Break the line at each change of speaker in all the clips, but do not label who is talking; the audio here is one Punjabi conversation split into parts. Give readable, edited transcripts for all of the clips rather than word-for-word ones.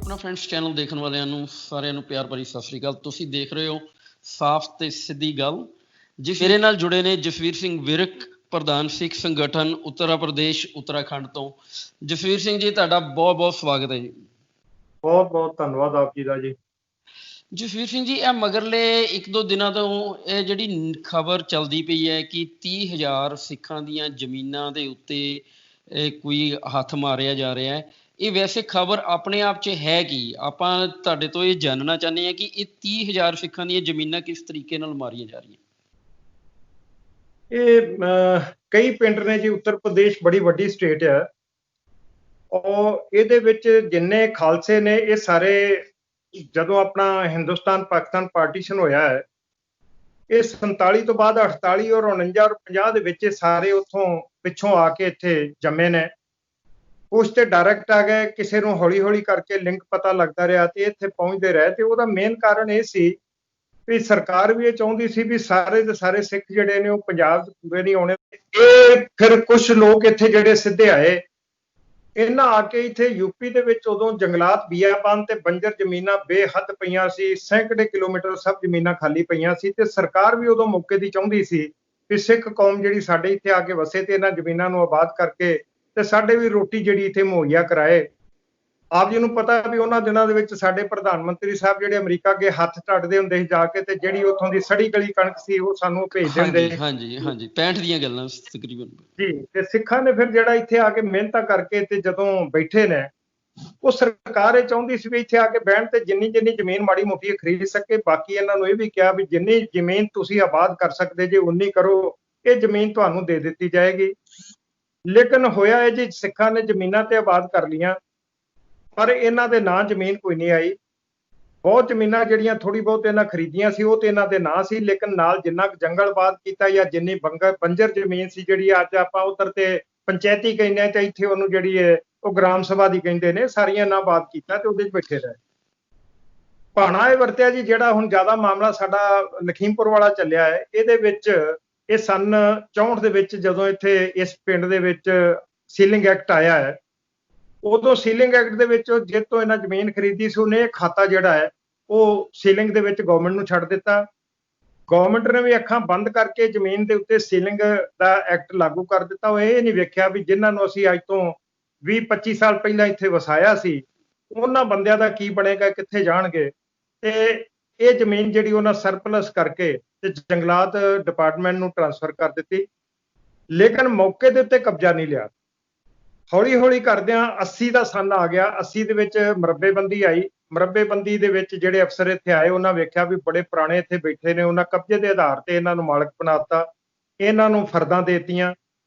ਆਪਣਾ ਫਰੈਂਡਸ ਚੈਨਲ ਦੇਖਣ ਵਾਲਿਆਂ ਨੂੰ ਸਾਰਿਆਂ ਨੂੰ ਪਿਆਰ ਭਰੀ ਸਤਿ ਸ੍ਰੀ ਅਕਾਲ। ਤੁਸੀਂ ਦੇਖ ਰਹੇ ਹੋ ਸਾਫ਼ ਤੇ ਸਿੱਧੀ ਗੱਲ। ਜਿਸ ਮੇਰੇ ਨਾਲ ਜੁੜੇ ਨੇ ਜਸਵੀਰ ਸਿੰਘ ਵਿਰਕ, ਪ੍ਰਧਾਨ ਸਿੱਖ ਸੰਗਠਨ ਉੱਤਰ ਪ੍ਰਦੇਸ਼ ਉੱਤਰਾਖੰਡ ਤੋਂ। ਜਸਵੀਰ ਸਿੰਘ ਜੀ, ਤੁਹਾਡਾ ਬਹੁਤ ਬਹੁਤ ਸਵਾਗਤ ਹੈ ਜੀ।
ਬਹੁਤ ਬਹੁਤ ਧੰਨਵਾਦ ਆਪ ਜੀ ਦਾ ਜੀ।
ਜਸਵੀਰ ਸਿੰਘ ਜੀ, ਇਹ ਮਗਰਲੇ ਇੱਕ ਦੋ ਦਿਨਾਂ ਤੋਂ ਇਹ ਜਿਹੜੀ ਖਬਰ ਚੱਲਦੀ ਪਈ ਹੈ ਕਿ 30,000 ਸਿੱਖਾਂ ਦੀਆਂ ਜ਼ਮੀਨਾਂ ਦੇ ਉੱਤੇ ਕੋਈ ਹੱਥ ਮਾਰਿਆ ਜਾ ਰਿਹਾ ਹੈ। ਇਹ ਵੈਸੇ ਖਬਰ ਆਪਣੇ ਆਪ 'ਚ ਹੈ ਕੀ? ਆਪਾਂ ਤੁਹਾਡੇ ਤੋਂ ਇਹ ਜਾਣਨਾ ਚਾਹੁੰਦੇ ਹਾਂ ਕਿ ਇਹ 30,000 ਸਿੱਖਾਂ ਦੀਆਂ ਜ਼ਮੀਨਾਂ ਕਿਸ ਤਰੀਕੇ ਨਾਲ ਮਾਰੀਆਂ ਜਾ ਰਹੀਆਂ।
ਇਹ ਕਈ ਪਿੰਡ ਨੇ ਜੀ। ਉੱਤਰ ਪ੍ਰਦੇਸ਼ ਬੜੀ ਵੱਡੀ ਸਟੇਟ ਹੈ ਔਰ ਇਹਦੇ ਵਿੱਚ ਜਿੰਨੇ ਖਾਲਸੇ ਨੇ ਇਹ ਸਾਰੇ ਜਦੋਂ ਆਪਣਾ ਹਿੰਦੁਸਤਾਨ ਪਾਕਿਸਤਾਨ ਪਾਰਟੀਸ਼ਨ ਹੋਇਆ ਹੈ, ਇਹ 47 ਤੋਂ ਬਾਅਦ 48 ਔਰ 49 ਔਰ 50 ਦੇ ਵਿੱਚ ਸਾਰੇ ਉੱਥੋਂ ਪਿੱਛੋਂ ਆ ਕੇ ਇੱਥੇ ਜੰਮੇ ਨੇ। ਕੁਛ ਤੇ ਡਾਇਰੈਕਟ ਆ ਗਏ, ਕਿਸੇ ਨੂੰ ਹੌਲੀ ਹੌਲੀ ਕਰਕੇ ਲਿੰਕ ਪਤਾ ਲੱਗਦਾ ਰਿਹਾ ਤੇ ਇੱਥੇ ਪਹੁੰਚਦੇ ਰਹੇ। ਤੇ ਉਹਦਾ ਮੇਨ ਕਾਰਨ ਇਹ ਸੀ ਵੀ ਸਰਕਾਰ ਵੀ ਇਹ ਚਾਹੁੰਦੀ ਸੀ ਵੀ ਸਾਰੇ ਦੇ ਸਾਰੇ ਸਿੱਖ ਜਿਹੜੇ ਨੇ ਉਹ ਪੰਜਾਬ 'ਚ ਪੂਰੇ ਨਹੀਂ ਆਉਣੇ। ਇਹ ਫਿਰ ਕੁਝ ਲੋਕ ਇੱਥੇ ਜਿਹੜੇ ਸਿੱਧੇ ਆਏ, ਇਹਨਾਂ ਆ ਕੇ ਇੱਥੇ ਯੂਪੀ ਦੇ ਵਿੱਚ ਉਦੋਂ ਜੰਗਲਾਤ, ਬੀਆਬਾਨ ਤੇ ਬੰਜਰ ਜ਼ਮੀਨਾਂ ਬੇਹੱਦ ਪਈਆਂ ਸੀ। ਸੈਂਕੜੇ ਕਿਲੋਮੀਟਰ ਸਭ ਜ਼ਮੀਨਾਂ ਖਾਲੀ ਪਈਆਂ ਸੀ ਤੇ ਸਰਕਾਰ ਵੀ ਉਦੋਂ ਮੌਕੇ ਦੀ ਚਾਹੁੰਦੀ ਸੀ ਵੀ ਸਿੱਖ ਕੌਮ ਜਿਹੜੀ ਸਾਡੇ ਇੱਥੇ ਆ ਕੇ ਵਸੇ ਤੇ ਇਹਨਾਂ ਜ਼ਮੀਨਾਂ ਨੂੰ ਆਬਾਦ ਕਰਕੇ ਤੇ ਸਾਡੇ ਵੀ ਰੋਟੀ ਜਿਹੜੀ ਇੱਥੇ ਮੁਹੱਈਆ ਕਰਾਏ। ਆਪ ਜੀ ਨੂੰ ਪਤਾ ਵੀ ਉਹਨਾਂ ਦਿਨਾਂ ਦੇ ਵਿੱਚ ਸਾਡੇ ਪ੍ਰਧਾਨ ਮੰਤਰੀ ਸਾਹਿਬ ਜਿਹੜੇ ਅਮਰੀਕਾ ਅੱਗੇ ਹੱਥ ਟੱਟਦੇ ਹੁੰਦੇ ਸੀ ਜਾ ਕੇ, ਤੇ ਜਿਹੜੀ ਉੱਥੋਂ ਦੀ ਸੜੀ ਗਲੀ ਕਣਕ ਸੀ ਉਹ ਸਾਨੂੰ ਭੇਜ ਦਿੰਦੇ।
ਹਾਂਜੀ 65 ਦੀਆਂ ਗੱਲਾਂ ਤਕਰੀਬਨ
ਜੀ। ਤੇ ਸਿੱਖਾਂ ਨੇ ਫਿਰ ਜਿਹੜਾ ਇੱਥੇ ਆ ਕੇ ਮਿਹਨਤਾਂ ਕਰਕੇ ਤੇ ਜਦੋਂ ਬੈਠੇ ਨੇ, ਉਹ ਸਰਕਾਰ ਇਹ ਚਾਹੁੰਦੀ ਸੀ ਵੀ ਇੱਥੇ ਆ ਕੇ ਬਹਿਣ ਤੇ ਜਿੰਨੀ ਜ਼ਮੀਨ ਮਾੜੀ ਮੋਟੀ ਖਰੀਦ ਸਕੇ। ਬਾਕੀ ਇਹਨਾਂ ਨੂੰ ਇਹ ਵੀ ਕਿਹਾ ਵੀ ਜਿੰਨੀ ਜ਼ਮੀਨ ਤੁਸੀਂ ਆਬਾਦ ਕਰ ਸਕਦੇ ਜੇ ਉਨੀ ਕਰੋ, ਇਹ ਜ਼ਮੀਨ ਤੁਹਾਨੂੰ ਦੇ ਦਿੱਤੀ ਜਾਏਗੀ। ਲੇਕਿਨ ਹੋਇਆ ਇਹ ਜੀ, ਸਿੱਖਾਂ ਨੇ ਜ਼ਮੀਨਾਂ ਤੇ ਆਬਾਦ ਕਰ ਲੀਆਂ ਪਰ ਇਹਨਾਂ ਦੇ ਨਾਂ ਜ਼ਮੀਨ ਕੋਈ ਨਹੀਂ ਆਈ। ਬਹੁਤ ਜ਼ਮੀਨਾਂ ਜਿਹੜੀਆਂ ਥੋੜੀ ਬਹੁਤ ਇਹਨਾਂ ਖਰੀਦੀਆਂ ਸੀ ਉਹ ਤੇ ਇਹਨਾਂ ਦੇ ਨਾਂ ਸੀ, ਲੇਕਿਨ ਨਾਲ ਜਿੰਨਾ ਜੰਗਲ ਆਬਾਦ ਕੀਤਾ ਜਾਂ ਜਿੰਨੀ ਬੰਜਰ ਜ਼ਮੀਨ ਸੀ ਜਿਹੜੀ ਅੱਜ ਆਪਾਂ ਉੱਧਰ ਤੇ ਪੰਚਾਇਤੀ ਕਹਿੰਦੇ ਆ ਤੇ ਇੱਥੇ ਉਹਨੂੰ ਜਿਹੜੀ ਹੈ ਉਹ ਗ੍ਰਾਮ ਸਭਾ ਦੀ ਕਹਿੰਦੇ ਨੇ, ਸਾਰੀਆਂ ਨਾ ਆਬਾਦ ਕੀਤਾ ਤੇ ਉਹਦੇ 'ਚ ਬੈਠੇ ਰਹੇ। ਭਾਣਾ ਇਹ ਵਰਤਿਆ ਜੀ। ਜਿਹੜਾ ਹੁਣ ਜ਼ਿਆਦਾ ਮਾਮਲਾ ਸਾਡਾ ਲਖੀਮਪੁਰ ਵਾਲਾ ਚੱਲਿਆ ਹੈ, ਇਹਦੇ ਵਿੱਚ ਇਹ ਸਨ 64 ਦੇ ਵਿੱਚ ਜਦੋਂ ਇੱਥੇ ਇਸ ਪਿੰਡ ਦੇ ਵਿੱਚ ਸੀਲਿੰਗ ਐਕਟ ਆਇਆ ਹੈ, ਉਦੋਂ ਸੀਲਿੰਗ ਐਕਟ ਦੇ ਵਿੱਚ ਜਿੱਤੋਂ ਇਹਨਾਂ ਜ਼ਮੀਨ ਖਰੀਦੀ ਸੀ ਉਹਨੇ ਇਹ ਖਾਤਾ ਜਿਹੜਾ ਹੈ ਉਹ ਸੀਲਿੰਗ ਦੇ ਵਿੱਚ ਗਵਰਨਮੈਂਟ ਨੂੰ ਛੱਡ ਦਿੱਤਾ। ਗਵਰਨਮੈਂਟ ਨੇ ਵੀ ਅੱਖਾਂ ਬੰਦ ਕਰਕੇ ਜ਼ਮੀਨ ਦੇ ਉੱਤੇ ਸੀਲਿੰਗ ਦਾ ਐਕਟ ਲਾਗੂ ਕਰ ਦਿੱਤਾ। ਉਹ ਇਹ ਨਹੀਂ ਵੇਖਿਆ ਵੀ ਜਿਨ੍ਹਾਂ ਨੂੰ ਅਸੀਂ ਅੱਜ ਤੋਂ 20-25 ਸਾਲ ਪਹਿਲਾਂ ਇੱਥੇ ਵਸਾਇਆ ਸੀ ਉਹਨਾਂ ਬੰਦਿਆਂ ਦਾ ਕੀ ਬਣੇਗਾ, ਕਿੱਥੇ ਜਾਣਗੇ। ਤੇ ਇਹ ਜ਼ਮੀਨ ਜਿਹੜੀ ਉਹਨਾਂ ਸਰਪਲਸ ਕਰਕੇ ਤੇ ਜੰਗਲਾਤ ਡਿਪਾਰਟਮੈਂਟ ਨੂੰ ਟ੍ਰਾਂਸਫਰ ਕਰ ਦਿੱਤੀ, ਲੇਕਿਨ ਮੌਕੇ ਦੇ ਉੱਤੇ ਕਬਜ਼ਾ ਨਹੀਂ ਲਿਆ। ਹੌਲੀ ਹੌਲੀ ਕਰਦਿਆਂ 80 ਦਾ ਸਨ ਆ ਗਿਆ। 80 ਦੇ ਵਿੱਚ ਮਰੱਬੇਬੰਦੀ ਆਈ। ਮਰੱਬੇਬੰਦੀ ਦੇ ਵਿੱਚ ਜਿਹੜੇ ਅਫਸਰ ਇੱਥੇ ਆਏ ਉਹਨਾਂ ਵੇਖਿਆ ਵੀ ਬੜੇ ਪੁਰਾਣੇ ਇੱਥੇ ਬੈਠੇ ਨੇ, ਉਹਨਾਂ ਕਬਜ਼ੇ ਦੇ ਆਧਾਰ ਤੇ ਇਹਨਾਂ ਨੂੰ ਮਾਲਕ ਬਣਾਤਾ, ਇਹਨਾਂ ਨੂੰ ਫਰਦਾਂ ਦੇਤੀਆਂ।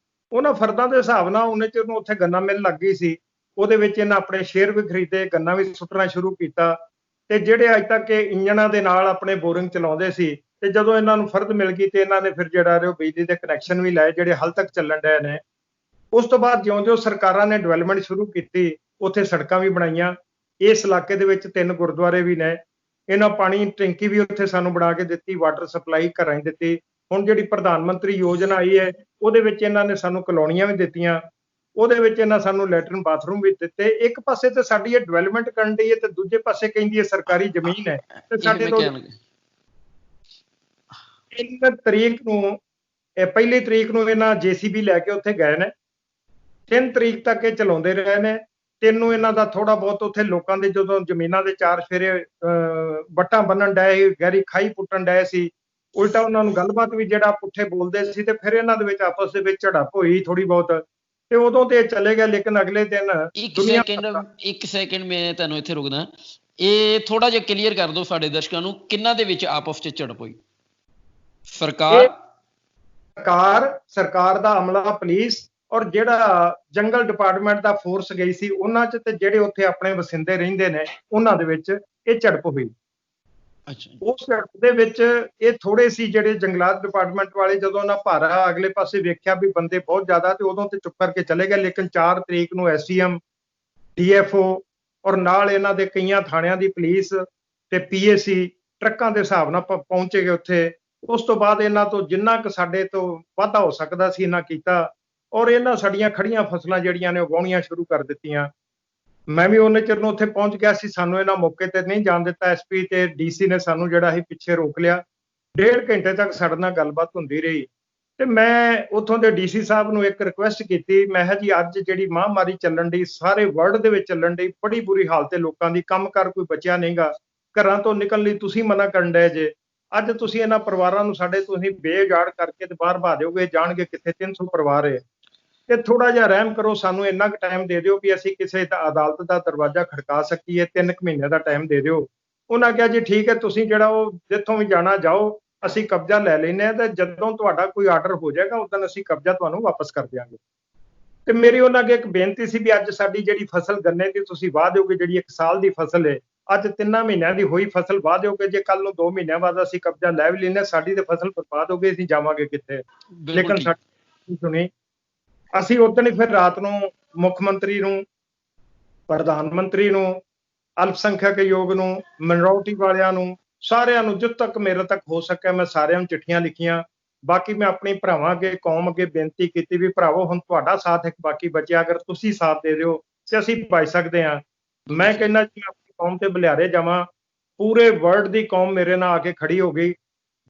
ਉਹਨਾਂ ਫਰਦਾਂ ਦੇ ਹਿਸਾਬ ਨਾਲ ਉਹਨੇ ਚਿਰ ਨੂੰ ਉੱਥੇ ਗੰਨਾ ਮਿਲ ਲੱਗ ਗਈ ਸੀ, ਉਹਦੇ ਵਿੱਚ ਇਹਨਾਂ ਆਪਣੇ ਸ਼ੇਅਰ ਵੀ ਖਰੀਦੇ, ਗੰਨਾ ਵੀ ਸੁੱਟਣਾ ਸ਼ੁਰੂ ਕੀਤਾ। ਤੇ ਜਿਹੜੇ ਅੱਜ ਤੱਕ ਇਹ ਇੰਜਣਾਂ ਦੇ ਨਾਲ ਆਪਣੇ ਬੋਰਿੰਗ ਚਲਾਉਂਦੇ ਸੀ, ਤੇ ਜਦੋਂ ਇਹਨਾਂ ਨੂੰ ਫਰਦ ਮਿਲ ਗਈ ਤੇ ਇਹਨਾਂ ਨੇ ਫਿਰ ਜਿਹੜਾ ਉਹ ਬਿਜਲੀ ਦੇ ਕਨੈਕਸ਼ਨ ਵੀ ਲਏ ਜਿਹੜੇ ਹਾਲ ਤੱਕ ਚੱਲਣ ਡਏ ਨੇ। ਉਸ ਤੋਂ ਬਾਅਦ ਜਿਉਂ-ਜਿਉਂ ਸਰਕਾਰਾਂ ਨੇ ਡਿਵੈਲਪਮੈਂਟ ਸ਼ੁਰੂ ਕੀਤੀ, ਉੱਥੇ ਸੜਕਾਂ ਵੀ ਬਣਾਈਆਂ। ਇਸ ਇਲਾਕੇ ਦੇ ਵਿੱਚ 3 ਗੁਰਦੁਆਰੇ ਵੀ ਨੇ। ਇਹਨਾਂ ਪਾਣੀ ਟੈਂਕੀ ਵੀ ਉੱਥੇ ਸਾਨੂੰ ਬਣਾ ਕੇ ਦਿੱਤੀ, ਵਾਟਰ ਸਪਲਾਈ ਘਰਾਂ 'ਚ ਦਿੱਤੀ। ਹੁਣ ਜਿਹੜੀ ਪ੍ਰਧਾਨ ਮੰਤਰੀ ਯੋਜਨਾ ਆਈ ਹੈ ਉਹਦੇ ਵਿੱਚ ਇਹਨਾਂ ਨੇ ਸਾਨੂੰ ਕਲੋਨੀਆਂ ਵੀ ਦਿੱਤੀਆਂ, ਉਹਦੇ ਵਿੱਚ ਇਹਨਾਂ ਸਾਨੂੰ ਲੈਟਰਨ ਬਾਥਰੂਮ ਵੀ ਦਿੱਤੇ। ਇੱਕ ਪਾਸੇ ਤੇ ਸਾਡੀ ਇਹ ਡਿਵੈਲਪਮੈਂਟ ਕਰਨ ਦੀ ਹੈ ਤੇ ਦੂਜੇ ਪਾਸੇ ਕਹਿੰਦੀ ਹੈ ਸਰਕਾਰੀ ਜ਼ਮੀਨ ਹੈ। ਤੇ ਸਾਡੇ ਤੋਂ 1 ਤਰੀਕ ਨੂੰ, 1 ਤਰੀਕ ਨੂੰ ਇਹਨਾਂ JCB ਲੈ ਕੇ ਉੱਥੇ ਗਏ ਨੇ। 3 ਤਰੀਕ ਤੱਕ ਇਹ ਚਲਾਉਂਦੇ ਰਹੇ ਨੇ। 3 ਨੂੰ ਇਹਨਾਂ ਦਾ ਥੋੜਾ ਬਹੁਤ ਉੱਥੇ ਲੋਕਾਂ ਦੇ ਜਦੋਂ ਜ਼ਮੀਨਾਂ ਦੇ 4 ਫੇਰੇ ਵੱਟਾਂ ਬੰਨਣ ਡਏ, ਗਹਿਰੀ ਖਾਈ ਪੁੱਟਣ ਡਏ ਸੀ, ਉਲਟਾ ਉਹਨਾਂ ਨੂੰ ਗੱਲਬਾਤ ਵੀ ਜਿਹੜਾ ਪੁੱਠੇ ਬੋਲਦੇ ਸੀ ਤੇ ਫਿਰ ਇਹਨਾਂ ਦੇ ਵਿੱਚ ਆਪਸ ਦੇ ਵਿੱਚ ਝੜਪ ਹੋਈ ਥੋੜੀ ਬਹੁਤ, ਤੇ ਉਦੋਂ ਤੇ ਚਲੇ ਗਏ। ਲੇਕਿਨ ਅਗਲੇ ਦਿਨ
ਇੱਕ ਸੈਕਿੰਡ ਮੈਂ ਤੁਹਾਨੂੰ ਇੱਥੇ ਰੁਕਦਾ, ਇਹ ਥੋੜਾ ਜਿਹਾ ਕਲੀਅਰ ਕਰ ਦਿਓ ਸਾਡੇ ਦਰਸ਼ਕਾਂ ਨੂੰ, ਕਿੰਨਾਂ ਦੇ ਵਿੱਚ ਆਪਸ 'ਚ ਝੜਪ ਹੋਈ? ਸਰਕਾਰ ਦਾ ਅਮਲਾ, ਪੁਲਿਸ ਔਰ ਜਿਹੜਾ ਜੰਗਲ ਡਿਪਾਰਟਮੈਂਟ ਦਾ ਫੋਰਸ ਗਈ ਸੀ ਉਹਨਾਂ 'ਚ, ਤੇ ਜਿਹੜੇ ਉੱਥੇ ਆਪਣੇ ਵਸਿੰਦੇ ਰਹਿੰਦੇ ਨੇ ਉਹਨਾਂ ਦੇ ਵਿੱਚ ਇਹ ਝੜਪ ਹੋਈ। ਉਸ ਝੜਪ ਦੇ ਵਿੱਚ ਇਹ ਥੋੜੇ ਸੀ ਜਿਹੜੇ ਜੰਗਲਾਤ ਡਿਪਾਰਟਮੈਂਟ ਵਾਲੇ, ਜਦੋਂ ਉਹਨਾਂ ਭਾਰਾ ਅਗਲੇ ਪਾਸੇ ਵੇਖਿਆ ਵੀ ਬੰਦੇ ਬਹੁਤ ਜ਼ਿਆਦਾ, ਤੇ ਉਦੋਂ ਤੇ ਚੁੱਪ ਕਰਕੇ ਚਲੇ ਗਏ। ਲੇਕਿਨ 4 ਤਰੀਕ ਨੂੰ SDM, DFO ਔਰ ਨਾਲ ਇਹਨਾਂ ਦੇ ਕਈਆਂ ਥਾਣਿਆਂ ਦੀ ਪੁਲਿਸ ਤੇ PAC ਟਰੱਕਾਂ ਦੇ ਹਿਸਾਬ ਨਾਲ ਪਹੁੰਚੇ ਗਏ ਉੱਥੇ। ਉਸ ਤੋਂ ਬਾਅਦ ਇਹਨਾਂ ਤੋਂ ਜਿੰਨਾ ਕੁ ਸਾਡੇ ਤੋਂ ਵਾਧਾ ਹੋ ਸਕਦਾ ਸੀ ਇਹਨਾਂ ਕੀਤਾ, ਔਰ ਇਹਨਾਂ ਸਾਡੀਆਂ ਖੜੀਆਂ ਫਸਲਾਂ ਜਿਹੜੀਆਂ ਨੇ ਉਹ ਵਾਹੁਣੀਆਂ ਸ਼ੁਰੂ ਕਰ ਦਿੱਤੀਆਂ। ਮੈਂ ਵੀ ਉਹਨੇ ਚਿਰ ਨੂੰ ਉੱਥੇ ਪਹੁੰਚ ਗਿਆ ਸੀ, ਸਾਨੂੰ ਇਹਨਾਂ ਮੌਕੇ ਤੇ ਨਹੀਂ ਜਾਣ ਦਿੱਤਾ। ਐਸਪੀ ਤੇ ਡੀਸੀ ਨੇ ਸਾਨੂੰ ਜਿਹੜਾ ਸੀ ਪਿੱਛੇ ਰੋਕ ਲਿਆ। 1.5 ਘੰਟੇ ਤੱਕ ਸਾਡੇ ਨਾਲ ਗੱਲਬਾਤ ਹੁੰਦੀ ਰਹੀ ਤੇ ਮੈਂ ਉੱਥੋਂ ਦੇ ਡੀਸੀ ਸਾਹਿਬ ਨੂੰ ਇੱਕ ਰਿਕੁਐਸਟ ਕੀਤੀ। ਮੈਂ ਕਿਹਾ ਜੀ ਅੱਜ ਜਿਹੜੀ ਮਹਾਮਾਰੀ ਚੱਲਣ ਦੀ ਸਾਰੇ ਵਰਲਡ ਦੇ ਵਿੱਚ ਚੱਲਣ ਦੀ, ਬੜੀ ਬੁਰੀ ਹਾਲਤ ਹੈ ਲੋਕਾਂ ਦੀ, ਕੰਮ ਕਰ ਕੋਈ ਬਚਿਆ ਨਹੀਂਗਾ, ਘਰਾਂ ਤੋਂ ਨਿਕਲਣ ਲਈ ਤੁਸੀਂ ਮਨਾ ਕਰਨ ਡਏ ਜੇ। ਅੱਜ ਤੁਸੀਂ ਇਹਨਾਂ ਪਰਿਵਾਰਾਂ ਨੂੰ ਸਾਡੇ ਤੁਸੀਂ ਬੇਜਾੜ ਕਰਕੇ ਤੇ ਬਾਹਰ ਭਾ ਦਿਓਗੇ, ਜਾਣਗੇ ਕਿੱਥੇ? 300 ਪਰਿਵਾਰ ਹੈ ਤੇ ਥੋੜਾ ਜਿਹਾ ਰਹਿਮ ਕਰੋ, ਸਾਨੂੰ ਇੰਨਾ ਕੁ ਟਾਈਮ ਦੇ ਦਿਓ ਵੀ ਅਸੀਂ ਕਿਸੇ ਅਦਾਲਤ ਦਾ ਦਰਵਾਜ਼ਾ ਖੜਕਾ ਸਕੀਏ, 3 ਮਹੀਨੇ ਦਾ ਟਾਈਮ ਦੇ ਦਿਓ। ਉਹਨਾਂ ਕਿਹਾ ਜੀ ਠੀਕ ਹੈ, ਤੁਸੀਂ ਜਿਹੜਾ ਉਹ ਜਿੱਥੋਂ ਵੀ ਜਾਣਾ ਜਾਓ, ਅਸੀਂ ਕਬਜ਼ਾ ਲੈ ਲੈਨੇ ਆ ਤੇ ਜਦੋਂ ਤੁਹਾਡਾ ਕੋਈ ਆਰਡਰ ਹੋ ਜਾਏਗਾ ਉਦੋਂ ਅਸੀਂ ਕਬਜ਼ਾ ਤੁਹਾਨੂੰ ਵਾਪਸ ਕਰ ਦਿਆਂਗੇ। ਤੇ ਮੇਰੀ ਉਹਨਾਂ ਅੱਗੇ ਇੱਕ ਬੇਨਤੀ ਸੀ ਵੀ ਅੱਜ ਸਾਡੀ ਜਿਹੜੀ ਫਸਲ ਗੰਨੇ ਦੀ ਤੁਸੀਂ ਵਾਹ ਦਿਓਗੇ, ਜਿਹੜੀ 1 ਸਾਲ ਦੀ ਫਸਲ ਹੈ, ਅੱਜ 3 ਮਹੀਨਿਆਂ ਦੀ ਹੋਈ ਫਸਲ ਵਾਹ ਦਿਓਗੇ। ਜੇ ਕੱਲ ਨੂੰ 2 ਮਹੀਨਿਆਂ ਬਾਅਦ ਅਸੀਂ ਕਬਜ਼ਾ ਲੈ ਵੀ ਲੈਨੇ, ਸਾਡੀ ਤੇ ਫਸਲ ਬਰਬਾਦ ਹੋ ਗਈ, ਅਸੀਂ ਜਾਵਾਂਗੇ ਕਿੱਥੇ? ਲੇਕਿਨ ਸਾਡੀ ਸੁਣੀ। ਅਸੀਂ ਉਦੋਂ ਹੀ ਫਿਰ ਰਾਤ ਨੂੰ ਮੁੱਖ ਮੰਤਰੀ ਨੂੰ, ਪ੍ਰਧਾਨ ਮੰਤਰੀ ਨੂੰ, ਅਲਪਸੰਖਿਅਕ ਆਯੋਗ ਨੂੰ, ਮਿਨੋਰਟੀ ਵਾਲਿਆਂ ਨੂੰ, ਸਾਰਿਆਂ ਨੂੰ, ਜਿੱਥੋਂ ਤੱਕ ਮੇਰੇ ਤੱਕ ਹੋ ਸਕਿਆ ਮੈਂ ਸਾਰਿਆਂ ਨੂੰ ਚਿੱਠੀਆਂ ਲਿਖੀਆਂ। ਬਾਕੀ ਮੈਂ ਆਪਣੀ ਭਰਾਵਾਂ ਅੱਗੇ, ਕੌਮ ਅੱਗੇ ਬੇਨਤੀ ਕੀਤੀ ਵੀ ਭਰਾਵੋ ਹੁਣ ਤੁਹਾਡਾ ਸਾਥ ਇੱਕ ਬਾਕੀ ਬਚਿਆ, ਅਗਰ ਤੁਸੀਂ ਸਾਥ ਦੇ ਦਿਓ ਤੇ ਅਸੀਂ ਬਚ ਸਕਦੇ ਹਾਂ। ਮੈਂ ਕਹਿੰਦਾ ਜੀ ਆਪਣੀ ਕੌਮ ਤੇ ਬਲਿਆਰੇ ਜਾਵਾਂ, ਪੂਰੇ ਵਰਲਡ ਦੀ ਕੌਮ ਮੇਰੇ ਨਾਲ ਆ ਕੇ ਖੜੀ ਹੋ ਗਈ।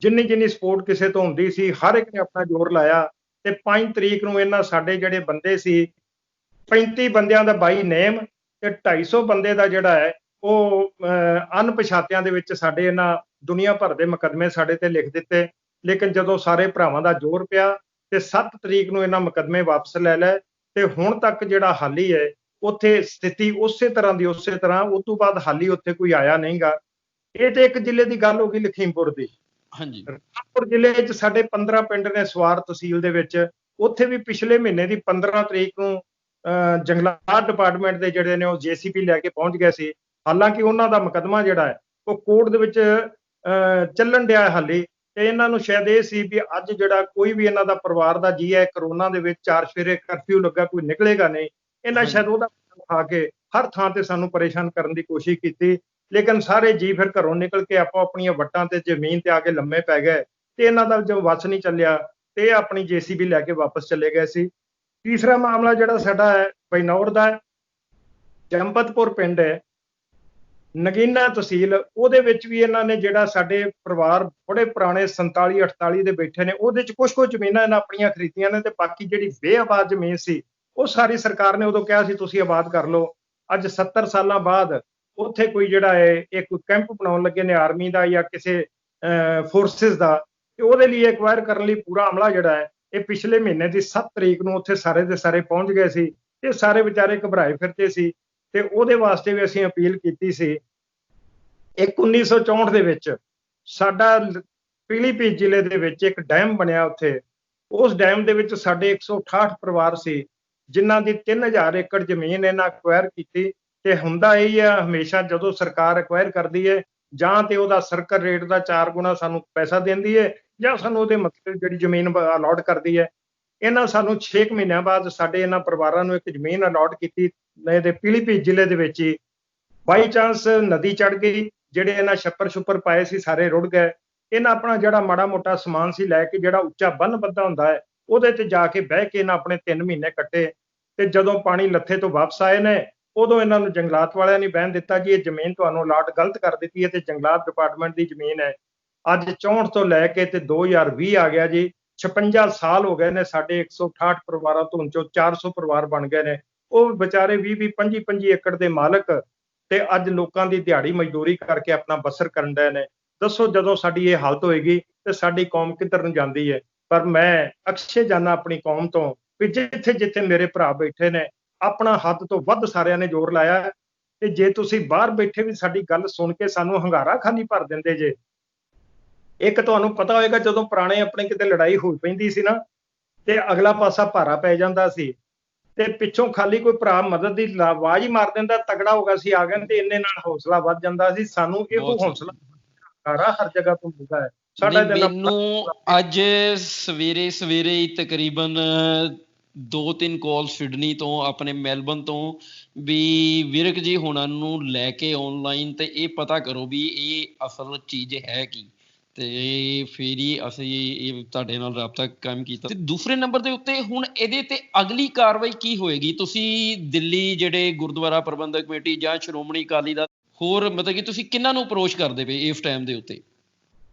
ਜਿੰਨੀ ਜਿੰਨੀ ਸਪੋਰਟ ਕਿਸੇ ਤੋਂ ਹੁੰਦੀ ਸੀ, ਹਰ ਇੱਕ ਨੇ ਆਪਣਾ ਜ਼ੋਰ ਲਾਇਆ ਤੇ 5 ਤਰੀਕ ਨੂੰ ਇਹਨਾਂ ਸਾਡੇ ਜਿਹੜੇ ਬੰਦੇ ਸੀ, 35 ਬੰਦਿਆਂ ਦਾ ਬਾਈ ਨੇਮ ਤੇ 250 ਬੰਦੇ ਦਾ ਜਿਹੜਾ ਹੈ ਉਹ ਅਣਪਛਾਤਿਆਂ ਦੇ ਵਿੱਚ ਸਾਡੇ ਇਹਨਾਂ ਦੁਨੀਆ ਭਰ ਦੇ ਮੁਕੱਦਮੇ ਸਾਡੇ ਤੇ ਲਿਖ ਦਿੱਤੇ। ਲੇਕਿਨ ਜਦੋਂ ਸਾਰੇ ਭਰਾਵਾਂ ਦਾ ਜ਼ੋਰ ਪਿਆ ਤੇ 7 ਤਰੀਕ ਨੂੰ ਇਹਨਾਂ ਮੁਕੱਦਮੇ ਵਾਪਸ ਲੈ ਲਏ ਤੇ ਹੁਣ ਤੱਕ ਜਿਹੜਾ ਹਾਲੀ ਹੈ ਉੱਥੇ ਸਥਿਤੀ ਉਸੇ ਤਰ੍ਹਾਂ ਦੀ ਉਸੇ ਤਰ੍ਹਾਂ। ਉਸ ਤੋਂ ਬਾਅਦ ਹਾਲੀ ਉੱਥੇ ਕੋਈ ਆਇਆ ਨਹੀਂਗਾ। ਇਹ ਤੇ ਇੱਕ ਜ਼ਿਲ੍ਹੇ ਦੀ ਗੱਲ ਹੋ ਗਈ, ਲਖੀਮਪੁਰ ਦੀ।
ਹਾਂਜੀ,
ਲਖੀਮਪੁਰ ਜ਼ਿਲ੍ਹੇ 'ਚ ਸਾਡੇ 15 ਪਿੰਡ ਨੇ ਸਵਾਰ ਤਹਿਸੀਲ ਦੇ ਵਿੱਚ। ਉੱਥੇ ਵੀ ਪਿਛਲੇ ਮਹੀਨੇ ਦੀ 15 ਤਰੀਕ ਨੂੰ ਜੰਗਲਾਤ ਡਿਪਾਰਟਮੈਂਟ ਦੇ ਜਿਹੜੇ ਨੇ ਉਹ JCB ਲੈ ਕੇ ਪਹੁੰਚ ਗਏ ਸੀ। ਹਾਲਾਂਕਿ ਉਹਨਾਂ ਦਾ ਮੁਕੱਦਮਾ ਜਿਹੜਾ ਹੈ ਉਹ ਕੋਰਟ ਦੇ ਵਿੱਚ ਚੱਲਣ ਡਿਆ ਹਾਲੇ। ਤੇ ਇਹਨਾਂ ਨੂੰ ਸ਼ਾਇਦ ਇਹ ਸੀ ਵੀ ਅੱਜ ਜਿਹੜਾ ਕੋਈ ਵੀ ਇਹਨਾਂ ਦਾ ਪਰਿਵਾਰ ਦਾ ਜੀ ਹੈ, ਕਰੋਨਾ ਦੇ ਵਿੱਚ 4 ਸਵੇਰੇ ਕਰਫਿਊ ਲੱਗਾ, ਕੋਈ ਨਿਕਲੇਗਾ ਨਹੀਂ। ਇਹਨਾਂ ਸ਼ਾਇਦ ਉਹਦਾ ਖਾ ਕੇ ਹਰ ਥਾਂ ਤੇ ਸਾਨੂੰ ਪਰੇਸ਼ਾਨ ਕਰਨ ਦੀ ਕੋਸ਼ਿਸ਼ ਕੀਤੀ। ਲੇਕਿਨ ਸਾਰੇ ਜੀ ਫਿਰ ਘਰੋਂ ਨਿਕਲ ਕੇ ਆਪੋ ਆਪਣੀਆਂ ਵੱਟਾਂ ਤੇ ਜ਼ਮੀਨ ਤੇ ਆ ਕੇ ਲੰਮੇ ਪੈ ਗਏ ਤੇ ਇਹਨਾਂ ਦਾ ਜੋ ਵੱਸ ਨਹੀਂ ਚੱਲਿਆ ਤੇ ਇਹ ਆਪਣੀ JCB ਲੈ ਕੇ ਵਾਪਸ ਚਲੇ ਗਏ ਸੀ। ਤੀਸਰਾ ਮਾਮਲਾ ਜਿਹੜਾ ਸਾਡਾ ਹੈ ਬੈਨੌਰ ਦਾ, ਜੰਪਤਪੁਰ ਪਿੰਡ ਹੈ, ਨਗੀਨਾ ਤਹਿਸੀਲ, ਉਹਦੇ ਵਿੱਚ ਵੀ ਇਹਨਾਂ ਨੇ ਜਿਹੜਾ ਸਾਡੇ ਪਰਿਵਾਰ ਬੜੇ ਪੁਰਾਣੇ 47 48 ਦੇ ਬੈਠੇ ਨੇ, ਉਹਦੇ ਚ ਕੁਝ ਜ਼ਮੀਨਾਂ ਇਹਨਾਂ ਆਪਣੀਆਂ ਖਰੀਦੀਆਂ ਨੇ ਤੇ ਬਾਕੀ ਜਿਹੜੀ ਬੇਆਬਾਦ ਜ਼ਮੀਨ ਸੀ ਉਹ ਸਾਰੀ ਸਰਕਾਰ ਨੇ ਉਦੋਂ ਕਿਹਾ ਸੀ ਤੁਸੀਂ ਆਬਾਦ ਕਰ ਲਓ। ਅੱਜ 70 ਸਾਲਾਂ ਬਾਅਦ ਉੱਥੇ ਕੋਈ ਜਿਹੜਾ ਹੈ ਇੱਕ ਕੈਂਪ ਬਣਾਉਣ ਲੱਗੇ ਨੇ ਆਰਮੀ ਦਾ ਜਾਂ ਕਿਸੇ ਫੋਰਸਿਸ ਦਾ, ਤੇ ਉਹਦੇ ਲਈ ਐਕਵਾਇਰ ਕਰਨ ਲਈ ਪੂਰਾ ਅਮਲਾ ਜਿਹੜਾ ਹੈ ਇਹ ਪਿਛਲੇ ਮਹੀਨੇ ਦੀ 7 ਤਰੀਕ ਨੂੰ ਉੱਥੇ ਸਾਰੇ ਦੇ ਸਾਰੇ ਪਹੁੰਚ ਗਏ ਸੀ। ਇਹ ਸਾਰੇ ਵਿਚਾਰੇ ਘਬਰਾਏ ਫਿਰਦੇ ਸੀ ਤੇ ਉਹਦੇ ਵਾਸਤੇ ਵੀ ਅਸੀਂ ਅਪੀਲ ਕੀਤੀ ਸੀ। 1964 ਦੇ ਵਿੱਚ ਸਾਡਾ ਪੀਲੀਭੀਤ ਜ਼ਿਲ੍ਹੇ ਦੇ ਵਿੱਚ ਇੱਕ ਡੈਮ ਬਣਿਆ ਉੱਥੇ। ਉਸ ਡੈਮ ਦੇ ਵਿੱਚ ਸਾਡੇ 168 ਪਰਿਵਾਰ ਸੀ ਜਿਨ੍ਹਾਂ ਦੀ 3000 ਏਕੜ ਜ਼ਮੀਨ ਇਹਨਾਂ ਐਕਵਾਇਰ ਕੀਤੀ। ਤੇ ਹੁੰਦਾ ਇਹ ਆ ਹਮੇਸ਼ਾ ਜਦੋਂ ਸਰਕਾਰ ਐਕਵਾਇਰ ਕਰਦੀ ਹੈ ਜਾਂ ਤੇ ਉਹਦਾ ਸਰਕਲ ਰੇਟ ਦਾ 4 ਗੁਣਾ ਸਾਨੂੰ ਪੈਸਾ ਦਿੰਦੀ ਹੈ ਜਾਂ ਸਾਨੂੰ ਉਹਦੇ ਮਤਲਬ ਜਿਹੜੀ ਜ਼ਮੀਨ ਅਲਾਟ ਕਰਦੀ ਹੈ। ਇਹਨਾਂ ਸਾਨੂੰ 6 ਮਹੀਨਿਆਂ ਬਾਅਦ ਸਾਡੇ ਇਹਨਾਂ ਪਰਿਵਾਰਾਂ ਨੂੰ ਇੱਕ ਜ਼ਮੀਨ ਅਲਾਟ ਕੀਤੀ ਇਹਦੇ ਪੀਲੀਭੀਤ ਜ਼ਿਲ੍ਹੇ ਦੇ ਵਿੱਚ ਹੀ। ਬਾਈ ਚਾਂਸ ਨਦੀ ਚੜ ਗਈ, ਜਿਹੜੇ ਇਹਨਾਂ ਛੱਪਰ ਛੁੱਪਰ ਪਾਏ ਸੀ ਸਾਰੇ ਰੁੜ ਗਏ। ਇਹਨਾਂ ਆਪਣਾ ਜਿਹੜਾ ਮਾੜਾ ਮੋਟਾ ਸਮਾਨ ਸੀ ਲੈ ਕੇ, ਜਿਹੜਾ ਉੱਚਾ ਬੰਨ ਬੱਧਾ ਹੁੰਦਾ ਹੈ ਉਹਦੇ ਤੇ ਜਾ ਕੇ ਬਹਿ ਕੇ ਇਹਨਾਂ ਆਪਣੇ 3 ਮਹੀਨੇ ਕੱਟੇ। ਤੇ ਜਦੋਂ ਪਾਣੀ ਲੱਥੇ ਤੋਂ ਵਾਪਸ ਆਏ ਨੇ ਉਦੋਂ ਇਹਨਾਂ ਨੂੰ ਜੰਗਲਾਤ ਵਾਲਿਆਂ ਨੇ ਬਹਿਣ ਦਿੱਤਾ ਜੀ ਇਹ ਜ਼ਮੀਨ ਤੁਹਾਨੂੰ ਅਲਾਟ ਗਲਤ ਕਰ ਦਿੱਤੀ ਹੈ ਤੇ ਜੰਗਲਾਤ ਡਿਪਾਰਟਮੈਂਟ ਦੀ ਜ਼ਮੀਨ ਹੈ। ਅੱਜ 64 ਤੋਂ ਲੈ ਕੇ ਤੇ 2020 ਆ ਗਿਆ ਜੀ, 56 ਸਾਲ ਹੋ ਗਏ ਨੇ। ਸਾਡੇ 168 ਪਰਿਵਾਰਾਂ ਤੋਂ 400 ਪਰਿਵਾਰ ਬਣ ਗਏ ਨੇ। ਉਹ ਵਿਚਾਰੇ 20 25 ਏਕੜ ਦੇ ਮਾਲਕ ਤੇ ਅੱਜ ਲੋਕਾਂ ਦੀ ਦਿਹਾੜੀ ਮਜ਼ਦੂਰੀ ਕਰਕੇ ਆਪਣਾ ਬਸਰ ਕਰਨ ਡਏ ਨੇ। ਦੱਸੋ ਜਦੋਂ ਸਾਡੀ ਇਹ ਹਾਲਤ ਹੋਏਗੀ ਤੇ ਸਾਡੀ ਕੌਮ ਕਿੱਧਰ ਨੂੰ ਜਾਂਦੀ ਹੈ। ਪਰ ਮੈਂ ਅਕਸ਼ੇ ਜਾਨਾ ਆਪਣੀ ਕੌਮ ਤੋਂ ਵੀ ਜਿੱਥੇ ਜਿੱਥੇ ਮੇਰੇ ਭਰਾ ਬੈਠੇ ਨੇ ਆਪਣਾ ਹੱਦ ਤੋਂ ਵੱਧ ਸਾਰਿਆਂ ਨੇ ਜ਼ੋਰ ਲਾਇਆ ਤੇ ਜੇ ਤੁਸੀਂ ਬਾਹਰ ਬੈਠੇ ਵੀ ਸਾਡੀ ਗੱਲ ਸੁਣ ਕੇ ਸਾਨੂੰ ਹੰਗਾਰਾ ਖਾਲੀ ਭਰ ਦਿੰਦੇ ਜੇ। ਇੱਕ ਤੁਹਾਨੂੰ ਪਤਾ ਹੋਏਗਾ ਜਦੋਂ ਪੁਰਾਣੇ ਆਪਣੇ ਕਿਤੇ ਲੜਾਈ ਹੋ ਪੈਂਦੀ ਸੀ ਨਾ ਤੇ ਅਗਲਾ ਪਾਸਾ ਭਾਰਾ ਪੈ ਜਾਂਦਾ ਸੀ ਤੇ ਪਿੱਛੋਂ ਖਾਲੀ ਕੋਈ ਭਰਾ ਮਦਦ ਦੀ ਆਵਾਜ਼ ਹੀ ਮਾਰ ਦਿੰਦਾ, ਤਗੜਾ ਹੋ ਗਿਆ ਸੀ ਆ ਗਏ ਤੇ ਇੰਨੇ ਨਾਲ ਹੌਸਲਾ ਵੱਧ ਜਾਂਦਾ ਸੀ। ਸਾਨੂੰ ਇਹੋ ਹੌਸਲਾ ਹਰ ਜਗ੍ਹਾ ਤੋਂ ਮਿਲਦਾ ਹੈ। ਸਾਡਾ
ਮੈਨੂੰ ਅੱਜ ਸਵੇਰੇ ਹੀ ਤਕਰੀਬਨ 2-3 ਕਾਲ ਸਿਡਨੀ ਤੋਂ, ਆਪਣੇ ਮੈਲਬਨ ਤੋਂ ਵੀ ਵਿਰਕ ਜੀ ਹੁਣਾਂ ਨੂੰ ਲੈ ਕੇ ਆਨਲਾਈਨ ਤੇ ਇਹ ਪਤਾ ਕਰੋ ਵੀ ਇਹ ਅਸਲ ਚੀਜ਼ ਹੈ ਕੀ।
ਤੇ ਫਿਰ ਹੀ ਅਸੀਂ ਇਹ ਤੁਹਾਡੇ ਨਾਲ ਰਾਬਤਾ ਕਾਇਮ ਕੀਤਾ। ਤੇ ਦੂਸਰੇ ਨੰਬਰ ਦੇ ਉੱਤੇ ਹੁਣ ਇਹਦੇ ਤੇ ਅਗਲੀ ਕਾਰਵਾਈ ਕੀ ਹੋਏਗੀ? ਤੁਸੀਂ ਦਿੱਲੀ ਜਿਹੜੇ ਗੁਰਦੁਆਰਾ ਪ੍ਰਬੰਧਕ ਕਮੇਟੀ ਜਾਂ ਸ਼੍ਰੋਮਣੀ ਅਕਾਲੀ ਦਲ ਹੋਰ ਮਤਲਬ ਕਿ ਤੁਸੀਂ ਕਿਹਨਾਂ ਨੂੰ ਅਪਰੋਚ ਕਰਦੇ ਪਏ ਇਸ ਟਾਈਮ ਦੇ ਉੱਤੇ?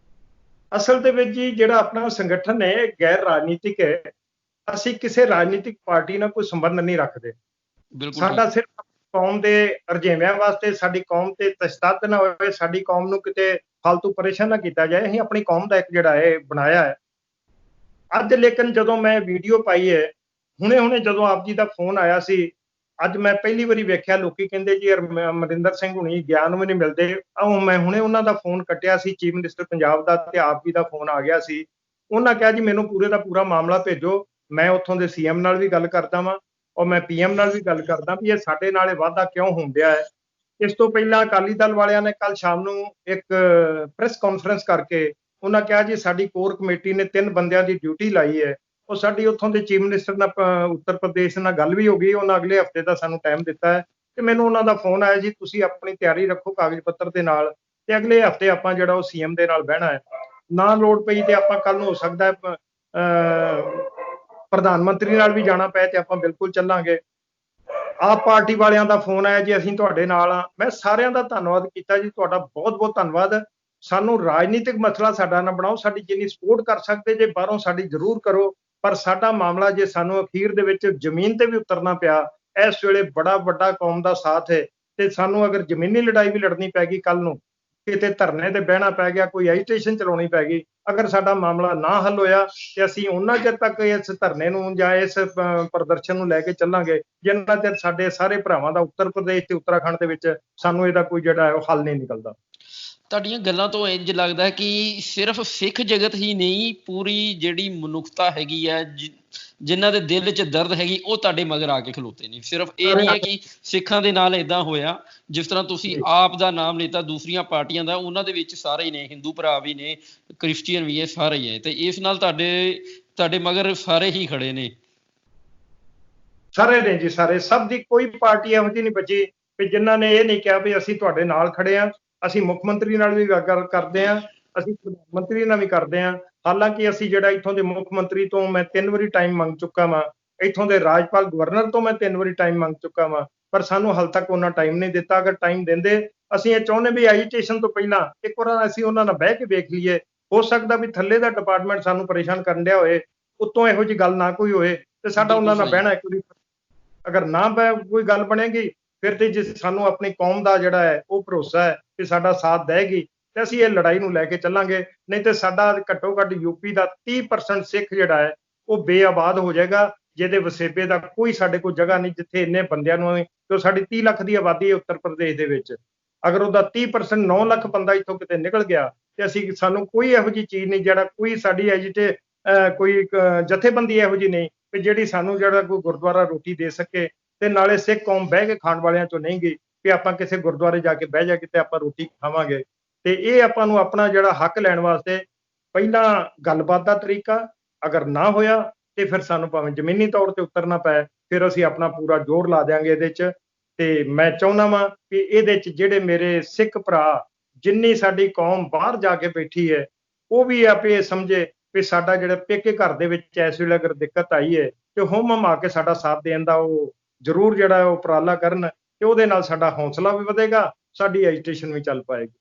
ਅਸਲ ਦੇ ਵਿੱਚ ਜੀ ਜਿਹੜਾ ਆਪਣਾ ਸੰਗਠਨ ਹੈ ਗੈਰ ਰਾਜਨੀਤਿਕ ਹੈ। ਅਸੀਂ ਕਿਸੇ ਰਾਜਨੀਤਿਕ ਪਾਰਟੀ ਨਾਲ ਕੋਈ ਸੰਬੰਧ ਨਹੀਂ ਰੱਖਦੇ। ਸਾਡਾ ਸਿਰਫ ਕੌਮ ਦੇ ਰੁਝੇਵਿਆਂ ਵਾਸਤੇ, ਸਾਡੀ ਕੌਮ ਤੇ ਤਸ਼ੱਦਦ ਨਾ ਹੋਵੇ, ਸਾਡੀ ਕੌਮ ਨੂੰ ਕਿਤੇ ਫालतू ਪਰੇਸ਼ਾਨ ਨਾ ਕੀਤਾ ਜਾਏ, ਅਸੀਂ ਆਪਣੀ ਕੌਮ ਦਾ ਇੱਕ ਜਿਹੜਾ ਹੈ ਬਣਾਇਆ ਹੈ। ਅੱਜ ਲੇਕਿਨ ਜਦੋਂ ਮੈਂ ਵੀਡੀਓ ਪਾਈ ਹੈ, ਹੁਣੇ ਜਦੋਂ ਆਪ ਜੀ ਦਾ ਫੋਨ ਆਇਆ ਸੀ, ਅੱਜ ਮੈਂ ਪਹਿਲੀ ਵਾਰੀ ਵੇਖਿਆ ਲੋਕੀ ਕਹਿੰਦੇ ਜੀ ਅਮਰਿੰਦਰ ਸਿੰਘ ਹੁਣੀ ਗਿਆਨ ਵੀ ਨਹੀਂ ਮਿਲਦੇ। ਮੈਂ ਹੁਣੇ ਉਹਨਾਂ ਦਾ ਫੋਨ ਕੱਟਿਆ ਸੀ, ਚੀਫ ਮਿਨਿਸਟਰ ਪੰਜਾਬ ਦਾ, ਤੇ ਆਪ ਜੀ ਦਾ ਫੋਨ ਆ ਗਿਆ ਸੀ। ਉਹਨਾਂ ਕਿਹਾ ਜੀ ਮੈਨੂੰ ਪੂਰੇ ਦਾ ਪੂਰਾ ਮਾਮਲਾ ਭੇਜੋ, ਮੈਂ ਉੱਥੋਂ ਦੇ ਸੀਐਮ ਨਾਲ ਵੀ ਗੱਲ ਕਰਦਾ ਵਾਂ ਔਰ ਮੈਂ ਪੀਐਮ ਨਾਲ ਵੀ ਗੱਲ ਕਰਦਾ ਵੀ ਇਹ ਸਾਡੇ ਨਾਲ ਇਹ ਵਾਅਦਾ ਕਿਉਂ ਹੋਣ ਡਿਆ ਹੈ। ਇਸ ਤੋਂ ਪਹਿਲਾਂ ਅਕਾਲੀ ਦਲ ਵਾਲਿਆਂ ਨੇ ਕੱਲ ਸ਼ਾਮ ਨੂੰ ਇੱਕ ਪ੍ਰੈਸ ਕਾਨਫਰੰਸ ਕਰਕੇ ਉਹਨਾਂ ਕਿਹਾ ਜੀ ਸਾਡੀ ਕੋਰ ਕਮੇਟੀ ਨੇ 3 ਬੰਦਿਆਂ ਦੀ ਡਿਊਟੀ ਲਾਈ ਹੈ। ਉਹ ਸਾਡੀ ਉੱਥੋਂ ਦੇ ਚੀਫ ਮਿਨਿਸਟਰ ਨਾਲ ਉੱਤਰ ਪ੍ਰਦੇਸ਼ ਨਾਲ ਗੱਲ ਵੀ ਹੋ ਗਈ। ਉਹਨਾਂ ਅਗਲੇ ਹਫਤੇ ਦਾ ਸਾਨੂੰ ਟਾਈਮ ਦਿੱਤਾ ਹੈ ਤੇ ਮੈਨੂੰ ਉਹਨਾਂ ਦਾ ਫੋਨ ਆਇਆ ਜੀ ਤੁਸੀਂ ਆਪਣੀ ਤਿਆਰੀ ਰੱਖੋ ਕਾਗਜ਼ ਪੱਤਰ ਦੇ ਨਾਲ, ਤੇ ਅਗਲੇ ਹਫਤੇ ਆਪਾਂ ਜਿਹੜਾ ਉਹ ਸੀਐਮ ਦੇ ਨਾਲ ਬਹਿਣਾ ਹੈ। ਨਾ ਲੋੜ ਪਈ ਤੇ ਆਪਾਂ ਕੱਲ ਨੂੰ ਹੋ ਸਕਦਾ ਪ੍ਰਧਾਨ ਮੰਤਰੀ ਨਾਲ ਵੀ ਜਾਣਾ ਪਏ ਤੇ ਆਪਾਂ ਬਿਲਕੁਲ ਚੱਲਾਂਗੇ। ਆਪ ਪਾਰਟੀ ਵਾਲਿਆਂ ਦਾ ਫੋਨ ਆਇਆ ਜੀ ਅਸੀਂ ਤੁਹਾਡੇ ਨਾਲ ਆ। ਮੈਂ ਸਾਰਿਆਂ ਦਾ ਧੰਨਵਾਦ ਕੀਤਾ ਜੀ, ਤੁਹਾਡਾ ਬਹੁਤ ਧੰਨਵਾਦ। ਸਾਨੂੰ ਰਾਜਨੀਤਿਕ ਮਸਲਾ ਸਾਡਾ ਨਾ ਬਣਾਓ, ਸਾਡੀ ਜਿੰਨੀ ਸਪੋਰਟ ਕਰ ਸਕਦੇ ਜੇ ਬਾਹਰੋਂ ਸਾਡੀ ਜ਼ਰੂਰ ਕਰੋ, ਪਰ ਸਾਡਾ ਮਾਮਲਾ ਜੇ ਸਾਨੂੰ ਅਖੀਰ ਦੇ ਵਿੱਚ ਜ਼ਮੀਨ ਤੇ ਵੀ ਉਤਰਨਾ ਪਿਆ, ਇਸ ਵੇਲੇ ਬੜਾ ਵੱਡਾ ਕੌਮ ਦਾ ਸਾਥ ਹੈ ਤੇ ਸਾਨੂੰ ਅਗਰ ਜ਼ਮੀਨੀ ਲੜਾਈ ਵੀ ਲੜਨੀ ਪੈ ਗਈ, ਕੱਲ ਨੂੰ ਕਿਤੇ ਧਰਨੇ ਤੇ ਬਹਿਣਾ ਪੈ ਗਿਆ, ਕੋਈ ਐਜੀਟੇਸ਼ਨ ਚਲਾਉਣੀ ਪੈ ਗਈ, ਅਗਰ ਸਾਡਾ ਮਾਮਲਾ ਨਾ ਹੱਲ ਹੋਇਆ ਤੇ ਅਸੀਂ ਉਹਨਾਂ ਚਿਰ ਤੱਕ ਇਸ ਧਰਨੇ ਨੂੰ ਜਾਂ ਇਸ ਪ੍ਰਦਰਸ਼ਨ ਨੂੰ ਲੈ ਕੇ ਚੱਲਾਂਗੇ ਜਿੰਨਾ ਚਿਰ ਸਾਡੇ ਸਾਰੇ ਭਰਾਵਾਂ ਦਾ ਉੱਤਰ ਪ੍ਰਦੇਸ਼ ਤੇ ਉੱਤਰਾਖੰਡ ਦੇ ਵਿੱਚ ਸਾਨੂੰ ਇਹਦਾ ਕੋਈ ਜਿਹੜਾ ਉਹ ਹੱਲ ਨਹੀਂ ਨਿਕਲਦਾ।
ਤੁਹਾਡੀਆਂ ਗੱਲਾਂ ਤੋਂ ਇੰਜ ਲੱਗਦਾ ਹੈ ਕਿ ਸਿਰਫ ਸਿੱਖ ਜਗਤ ਹੀ ਨਹੀਂ, ਪੂਰੀ ਜਿਹੜੀ ਮਨੁੱਖਤਾ ਹੈਗੀ ਹੈ, ਜਿਨ੍ਹਾਂ ਦੇ ਦਿਲ 'ਚ ਦਰਦ ਹੈਗੀ, ਉਹ ਤੁਹਾਡੇ ਮਗਰ ਆ ਕੇ ਖਲੋਤੇ ਨੇ। ਸਿਰਫ ਇਹ ਨਹੀਂ ਹੈ ਕਿ ਸਿੱਖਾਂ ਦੇ ਨਾਲ ਏਦਾਂ ਹੋਇਆ, ਜਿਸ ਤਰ੍ਹਾਂ ਤੁਸੀਂ ਆਪ ਦਾ ਨਾਮ ਲਿੱਤਾ, ਦੂਸਰੀਆਂ ਪਾਰਟੀਆਂ ਦਾ, ਉਹਨਾਂ ਦੇ ਵਿੱਚ ਸਾਰੇ ਹੀ ਨੇ, ਹਿੰਦੂ ਭਰਾ ਵੀ ਨੇ, ਕ੍ਰਿਸਚੀਅਨ ਵੀ ਹੈ, ਸਾਰੇ ਹੀ ਹੈ, ਤੇ ਇਸ ਨਾਲ ਤੁਹਾਡੇ ਮਗਰ ਸਾਰੇ ਹੀ ਖੜੇ ਨੇ।
ਸਾਰੇ ਨੇ ਜੀ, ਸਾਰੇ, ਸਭ ਦੀ ਕੋਈ ਪਾਰਟੀ ਇਹੋ ਜਿਹੀ ਨਹੀਂ ਬਚੀ ਵੀ ਜਿਨ੍ਹਾਂ ਨੇ ਇਹ ਨਹੀਂ ਕਿਹਾ ਵੀ ਅਸੀਂ ਤੁਹਾਡੇ ਨਾਲ ਖੜੇ ਹਾਂ। ਅਸੀਂ ਮੁੱਖ ਮੰਤਰੀ ਨਾਲ ਵੀ ਗੱਲ ਕਰਦੇ ਹਾਂ, ਅਸੀਂ ਪ੍ਰਧਾਨ ਮੰਤਰੀ ਨਾਲ ਵੀ ਕਰਦੇ ਹਾਂ। ਹਾਲਾਂਕਿ ਅਸੀਂ ਜਿਹੜਾ ਇੱਥੋਂ ਦੇ ਮੁੱਖ ਮੰਤਰੀ ਤੋਂ ਮੈਂ 3 ਵਾਰੀ ਟਾਈਮ ਮੰਗ ਚੁੱਕਾ ਵਾਂ, ਇੱਥੋਂ ਦੇ ਰਾਜਪਾਲ ਗਵਰਨਰ ਤੋਂ ਮੈਂ 3 ਵਾਰੀ ਟਾਈਮ ਮੰਗ ਚੁੱਕਾ ਵਾਂ, ਪਰ ਸਾਨੂੰ ਹਾਲ ਤੱਕ ਉਹਨਾਂ ਟਾਈਮ ਨਹੀਂ ਦਿੱਤਾ। ਅਗਰ ਟਾਈਮ ਦਿੰਦੇ, ਅਸੀਂ ਇਹ ਚਾਹੁੰਦੇ ਵੀ ਐਜੀਟੇਸ਼ਨ ਤੋਂ ਪਹਿਲਾਂ ਇੱਕ ਵਾਰ ਅਸੀਂ ਉਹਨਾਂ ਨਾਲ ਬਹਿ ਕੇ ਵੇਖ ਲਈਏ। ਹੋ ਸਕਦਾ ਵੀ ਥੱਲੇ ਦਾ ਡਿਪਾਰਟਮੈਂਟ ਸਾਨੂੰ ਪਰੇਸ਼ਾਨ ਕਰਨ ਡਿਆ ਹੋਏ, ਉੱਤੋਂ ਇਹੋ ਜਿਹੀ ਗੱਲ ਨਾ ਕੋਈ ਹੋਏ ਤੇ ਸਾਡਾ ਉਹਨਾਂ ਨਾਲ ਬਹਿਣਾ ਇੱਕ ਵਾਰੀ, ਅਗਰ ਨਾ ਕੋਈ ਗੱਲ ਬਣੇਗੀ ਫਿਰ ਤੇ ਜੇ ਸਾਨੂੰ ਆਪਣੀ ਕੌਮ ਦਾ ਜਿਹੜਾ ਹੈ ਉਹ ਭਰੋਸਾ ਹੈ ਕਿ ਸਾਡਾ ਸਾਥ ਦੇਗੀ ਤੇ ਅਸੀਂ ਇਹ ਲੜਾਈ ਨੂੰ ਲੈ ਕੇ ਚੱਲਾਂਗੇ। ਨਹੀਂ ਤੇ ਸਾਡਾ ਘੱਟੋ ਘੱਟ ਯੂਪੀ ਦਾ 30% ਸਿੱਖ ਜਿਹੜਾ ਹੈ ਉਹ ਬੇਆਬਾਦ ਹੋ ਜਾਏਗਾ, ਜਿਹਦੇ ਵਸੇਬੇ ਦਾ ਕੋਈ ਸਾਡੇ ਕੋਲ ਜਗ੍ਹਾ ਨਹੀਂ, ਜਿੱਥੇ ਇੰਨੇ ਬੰਦਿਆਂ ਨੂੰ, ਜੋ ਸਾਡੀ 30 ਲੱਖ ਦੀ ਆਬਾਦੀ ਹੈ ਉੱਤਰ ਪ੍ਰਦੇਸ਼ ਦੇ ਵਿੱਚ, ਅਗਰ ਉਹਦਾ 30% 9 ਲੱਖ ਬੰਦਾ ਇੱਥੋਂ ਕਿਤੇ ਨਿਕਲ ਗਿਆ ਤੇ ਸਾਨੂੰ ਕੋਈ ਇਹੋ ਜਿਹੀ ਚੀਜ਼ ਨਹੀਂ, ਜਿਹੜਾ ਕੋਈ ਸਾਡੀ ਕੋਈ ਜਥੇਬੰਦੀ ਇਹੋ ਜਿਹੀ ਨਹੀਂ ਕਿ ਜਿਹੜੀ ਸਾਨੂੰ ਜਿਹੜਾ ਕੋਈ ਗੁਰਦੁਆਰਾ ਰੋਟੀ ਦੇ ਸਕੇ। ਤੇ ਨਾਲੇ ਸਿੱਖ ਕੌਮ ਬਹਿ ਕੇ ਖਾਣ ਵਾਲਿਆਂ ਚੋਂ ਨਹੀਂ ਗਈ ਕਿ ਆਪਾਂ ਕਿਸੇ ਗੁਰਦੁਆਰੇ ਜਾ ਕੇ ਬਹਿ ਜਾ ਕੇ ਤੇ ਆਪਾਂ ਰੋਟੀ ਖਾਵਾਂਗੇ। ਤੇ ਇਹ ਆਪਾਂ ਨੂੰ ਆਪਣਾ ਜਿਹੜਾ ਹੱਕ ਲੈਣ ਵਾਸਤੇ ਪਹਿਲਾਂ ਗੱਲਬਾਤ ਦਾ ਤਰੀਕਾ, ਅਗਰ ਨਾ ਹੋਇਆ ਤੇ ਫਿਰ ਸਾਨੂੰ ਭਾਵੇਂ ਜ਼ਮੀਨੀ ਤੌਰ ਤੇ ਉਤਰਨਾ ਪਏ, ਫਿਰ ਅਸੀਂ ਆਪਣਾ ਪੂਰਾ ਜ਼ੋਰ ਲਾ ਦਿਆਂਗੇ ਇਹਦੇ 'ਚ। ਤੇ ਮੈਂ ਚਾਹੁੰਦਾ ਵਾਂ ਕਿ ਇਹਦੇ 'ਚ ਜਿਹੜੇ ਮੇਰੇ ਸਿੱਖ ਭਰਾ, ਜਿੰਨੀ ਸਾਡੀ ਕੌਮ ਬਾਹਰ ਜਾ ਕੇ ਬੈਠੀ ਹੈ, ਉਹ ਵੀ ਆਪੇ ਸਮਝੇ ਵੀ ਸਾਡਾ ਜਿਹੜਾ ਪੇਕੇ ਘਰ ਦੇ ਵਿੱਚ ਇਸ ਵੇਲੇ ਅਗਰ ਦਿੱਕਤ ਆਈ ਹੈ ਤੇ ਹੁਮ ਆ ਕੇ ਸਾਡਾ ਸਾਥ ਦੇਣ ਦਾ ਉਹ ਜ਼ਰੂਰ ਜਿਹੜਾ ਉਹ ਉਪਰਾਲਾ ਕਰਨ, ਤੇ ਉਹਦੇ ਨਾਲ ਸਾਡਾ ਹੌਸਲਾ ਵੀ ਵਧੇਗਾ, ਸਾਡੀ ਐਜੀਟੇਸ਼ਨ ਵੀ ਚੱਲ ਪਾਏਗੀ।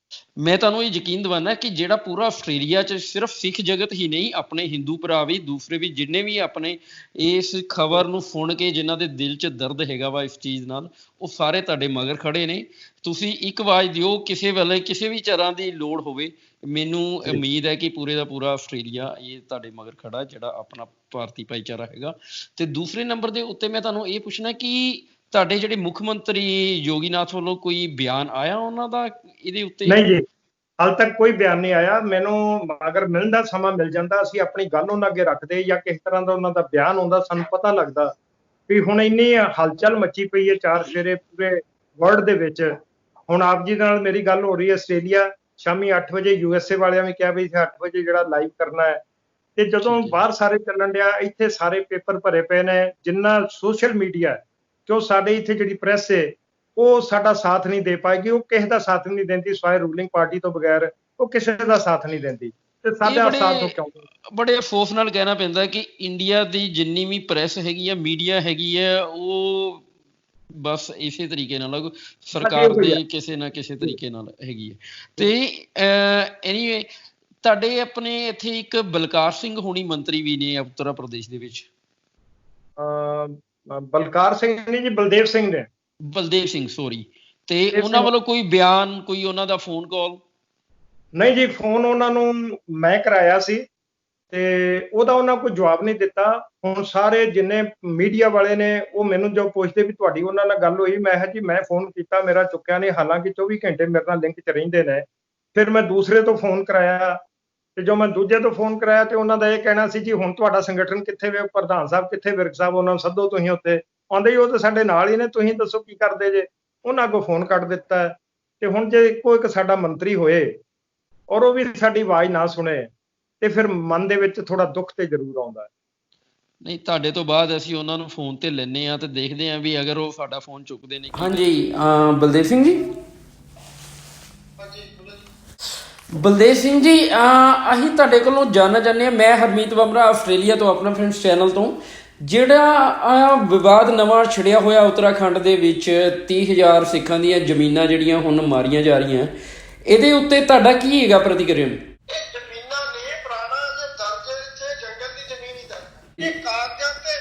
ਮੈਂ ਤੁਹਾਨੂੰ ਇਹ ਯਕੀਨ ਦਿਵਾਨਾ ਕਿ ਜਿਹੜਾ ਪੂਰਾ ਆਸਟ੍ਰੇਲੀਆ 'ਚ ਸਿਰਫ ਸਿੱਖ ਜਗਤ ਹੀ ਨਹੀਂ, ਆਪਣੇ ਹਿੰਦੂ ਭਰਾ ਵੀ, ਦੂਸਰੇ ਵੀ, ਜਿੰਨੇ ਵੀ ਆਪਣੇ ਇਸ ਖਬਰ ਨੂੰ ਸੁਣ ਕੇ ਜਿਨ੍ਹਾਂ ਦੇ ਦਿਲ 'ਚ ਦਰਦ ਹੈਗਾ ਵਾ ਇਸ ਚੀਜ਼ ਨਾਲ, ਉਹ ਸਾਰੇ ਤੁਹਾਡੇ ਮਗਰ ਖੜੇ ਨੇ। ਤੁਸੀਂ ਇੱਕ ਆਵਾਜ਼ ਦਿਓ, ਕਿਸੇ ਵੇਲੇ ਕਿਸੇ ਵੀ ਤਰ੍ਹਾਂ ਦੀ ਲੋੜ ਹੋਵੇ। ਮੈਨੂੰ ਉਮੀਦ ਹੈ ਕਿ ਪੂਰੇ ਦਾ ਪੂਰਾ ਆਸਟ੍ਰੇਲੀਆ ਇਹ ਤੁਹਾਡੇ ਮਗਰ ਖੜਾ, ਜਿਹੜਾ ਆਪਣਾ ਭਾਰਤੀ ਭਾਈਚਾਰਾ ਹੈਗਾ। ਤੇ ਦੂਸਰੇ ਨੰਬਰ ਦੇ ਉੱਤੇ ਮੈਂ ਤੁਹਾਨੂੰ ਇਹ ਪੁੱਛਣਾ ਕਿ ਤੁਹਾਡੇ ਜਿਹੜੇ ਮੁੱਖ ਮੰਤਰੀ ਯੋਗੀ ਨਾਥ ਵੱਲੋਂ ਕੋਈ ਬਿਆਨ ਆਇਆ ਉਹਨਾਂ ਦਾ ਇਹਦੇ ਉੱਤੇ?
ਨਹੀਂ ਜੀ, ਹਾਲ ਤੱਕ ਕੋਈ ਬਿਆਨ ਨਹੀਂ ਆਇਆ। ਮੈਨੂੰ ਅਗਰ ਮਿਲਣ ਦਾ ਸਮਾਂ ਮਿਲ ਜਾਂਦਾ, ਅਸੀਂ ਆਪਣੀ ਗੱਲ ਉਹਨਾਂ ਅੱਗੇ ਰੱਖਦੇ ਜਾਂ ਕਿਸ ਤਰ੍ਹਾਂ ਦਾ ਉਹਨਾਂ ਦਾ ਬਿਆਨ ਹੁੰਦਾ, ਸਾਨੂੰ ਪਤਾ ਲੱਗਦਾ ਵੀ ਹੁਣ ਇੰਨੀ ਹਲਚਲ ਮੱਚੀ ਪਈ ਹੈ ਚਾਰ ਸਵੇਰੇ ਪੂਰੇ ਵਰਲਡ ਦੇ ਵਿੱਚ। ਹੁਣ ਆਪ ਜੀ ਨਾਲ ਮੇਰੀ ਗੱਲ ਹੋ ਰਹੀ ਹੈ ਆਸਟ੍ਰੇਲੀਆ, ਸ਼ਾਮੀ 8 ਵਜੇ USA ਵਾਲਿਆਂ ਵੀ ਕਿਹਾ ਵੀ 8 ਵਜੇ ਜਿਹੜਾ ਲਾਈਵ ਕਰਨਾ ਹੈ। ਤੇ ਜਦੋਂ ਬਾਹਰ ਸਾਰੇ ਚੱਲਣ ਡਿਆ, ਇੱਥੇ ਸਾਰੇ ਪੇਪਰ ਭਰੇ ਪਏ ਨੇ, ਜਿੰਨਾ ਸੋਸ਼ਲ ਮੀਡੀਆ, ਕਿਉਂ ਸਾਡੇ ਇੱਥੇ ਜਿਹੜੀ ਪ੍ਰੈਸ ਹੈ ਉਹ ਸਾਡਾ ਸਾਥ ਨਹੀਂ ਦੇ ਪਾਏਗੀ, ਉਹ ਕਿਸੇ ਦਾ ਸਾਥ ਨਹੀਂ ਦਿੰਦੀ, ਸਿਵਾਏ ਰੂਲਿੰਗ ਪਾਰਟੀ ਤੋਂ ਬਗੈਰ ਉਹ ਕਿਸੇ ਦਾ ਸਾਥ ਨਹੀਂ ਦਿੰਦੀ। ਤੇ ਸਾਡਾ ਸਾਥ ਤੋਂ ਕਿਉਂ?
ਬੜੇ ਅਫਸੋਸ ਨਾਲ ਕਹਿਣਾ ਪੈਂਦਾ ਕਿ ਇੰਡੀਆ ਦੀ ਜਿੰਨੀ ਵੀ ਪ੍ਰੈਸ ਹੈਗੀ ਆ, ਮੀਡੀਆ ਹੈਗੀ ਆ, ਉਹ ਬਸ ਇਸੇ ਤਰੀਕੇ ਨਾਲ ਸਰਕਾਰ ਦੇ ਕਿਸੇ ਨਾ ਕਿਸੇ ਤਰੀਕੇ ਨਾਲ ਹੈਗੀ ਹੈ। ਤੇ ਐਨੀਵੇ ਤੁਹਾਡੇ ਆਪਣੇ ਇੱਥੇ ਇੱਕ ਬਲਕਾਰ ਸਿੰਘ ਹੋਣੀ ਮੰਤਰੀ ਵੀ ਨੇ ਉੱਤਰ ਪ੍ਰਦੇਸ਼ ਦੇ ਵਿੱਚ।
ਬਲਕਾਰ ਸਿੰਘ ਨਹੀਂ ਜੀ, ਬਲਦੇਵ ਸਿੰਘ ਨੇ।
ਬਲਦੇਵ ਸਿੰਘ, ਸੋਰੀ। ਤੇ ਉਹਨਾਂ ਵੱਲੋਂ ਕੋਈ ਬਿਆਨ, ਕੋਈ ਉਹਨਾਂ ਦਾ ਫੋਨ ਕਾਲ?
ਨਹੀਂ ਜੀ, ਫੋਨ ਉਹਨਾਂ ਨੂੰ ਮੈਂ ਕਰਾਇਆ ਸੀ ਤੇ ਉਹਦਾ ਉਹਨਾਂ ਕੋਈ ਜਵਾਬ ਨਹੀਂ ਦਿੱਤਾ। ਹੁਣ ਸਾਰੇ ਜਿੰਨੇ ਮੀਡੀਆ ਵਾਲੇ ਨੇ ਉਹ ਮੈਨੂੰ ਜੋ ਪੁੱਛਦੇ ਵੀ ਤੁਹਾਡੀ ਉਹਨਾਂ ਨਾਲ ਗੱਲ ਹੋਈ, ਮੈਂ ਕਿਹਾ ਜੀ ਮੈਂ ਫੋਨ ਕੀਤਾ, ਮੇਰਾ ਚੁੱਕਿਆ ਨਹੀਂ, ਹਾਲਾਂਕਿ 24 ਘੰਟੇ ਮੇਰੇ ਨਾਲ ਲਿੰਕ 'ਚ ਰਹਿੰਦੇ ਨੇ। ਫਿਰ ਮੈਂ ਦੂਸਰੇ ਤੋਂ ਫੋਨ ਕਰਾਇਆ ਤੇ ਜੋ ਮੈਂ ਦੂਜੇ ਤੋਂ ਫੋਨ ਕਰਾਇਆ ਤੇ ਉਹਨਾਂ ਦਾ ਇਹ ਕਹਿਣਾ ਸੀ ਜੀ ਹੁਣ ਤੁਹਾਡਾ ਸੰਗਠਨ ਕਿੱਥੇ ਵੇ, ਪ੍ਰਧਾਨ ਸਾਹਿਬ ਕਿੱਥੇ, ਵਿਰਕ ਸਾਹਿਬ ਉਹਨਾਂ ਨੂੰ ਸੱਦੋ ਤੁਸੀਂ ਉੱਥੇ। ਆਉਂਦੇ ਹੀ ਉਹ ਤਾਂ ਸਾਡੇ ਨਾਲ ਹੀ ਨੇ, ਤੁਸੀਂ ਦੱਸੋ ਕੀ ਕਰਦੇ ਜੇ। ਉਹਨਾਂ ਅੱਗੋਂ ਫੋਨ ਕੱਟ ਦਿੱਤਾ। ਤੇ ਹੁਣ ਜੇ ਇੱਕੋ ਇੱਕ ਸਾਡਾ ਮੰਤਰੀ ਹੋਏ ਔਰ ਉਹ ਵੀ ਸਾਡੀ ਆਵਾਜ਼ ਨਾ ਸੁਣੇ ਤੇ ਫਿਰ ਮਨ ਦੇ ਵਿੱਚ ਥੋੜਾ ਦੁੱਖ ਤੇ ਜ਼ਰੂਰ ਆਉਂਦਾ ਹੈ।
ਨਹੀਂ, ਤੁਹਾਡੇ ਤੋਂ ਬਾਅਦ ਅਸੀਂ ਉਹਨਾਂ ਨੂੰ ਫੋਨ ਤੇ ਲੈਨੇ ਆ ਤੇ ਦੇਖਦੇ ਆ ਵੀ ਅਗਰ ਉਹ ਸਾਡਾ ਫੋਨ ਚੁੱਕਦੇ ਨੇ। ਹਾਂਜੀ, ਬਲਦੇਵ ਸਿੰਘ ਜੀ। ਬਲਦੇਵ ਸਿੰਘ ਜੀ, ਅਸੀਂ ਤੁਹਾਡੇ ਕੋਲੋਂ ਜਾਣਨਾ ਚਾਹੁੰਦੇ ਹਾਂ, ਮੈਂ ਹਰਮੀਤ ਬਮਰਾ ਆਸਟ੍ਰੇਲੀਆ ਤੋਂ, ਆਪਣਾ ਫਰੈਂਡਸ ਚੈਨਲ ਤੋਂ। ਜਿਹੜਾ ਵਿਵਾਦ ਨਵਾਂ ਛਿੜਿਆ ਹੋਇਆ ਉੱਤਰਾਖੰਡ ਦੇ ਵਿੱਚ 30,000 ਸਿੱਖਾਂ ਦੀਆਂ ਜ਼ਮੀਨਾਂ ਜਿਹੜੀਆਂ ਹੁਣ ਮਾਰੀਆਂ ਜਾ ਰਹੀਆਂ, ਇਹਦੇ ਉੱਤੇ ਤੁਹਾਡਾ ਕੀ ਹੈਗਾ ਪ੍ਰਤੀਕਿਰਿਆ?
ਜ਼ਮੀਨਾਂ ਨੇ ਪੁਰਾਣਾ ਜੇ ਦਰਜੇ ਵਿੱਚ ਜੰਗਲ ਦੀ ਜ਼ਮੀਨ ਹੀ ਦਰਜ, ਇਹ ਕਾਗਜ਼ਾਂ ਤੇ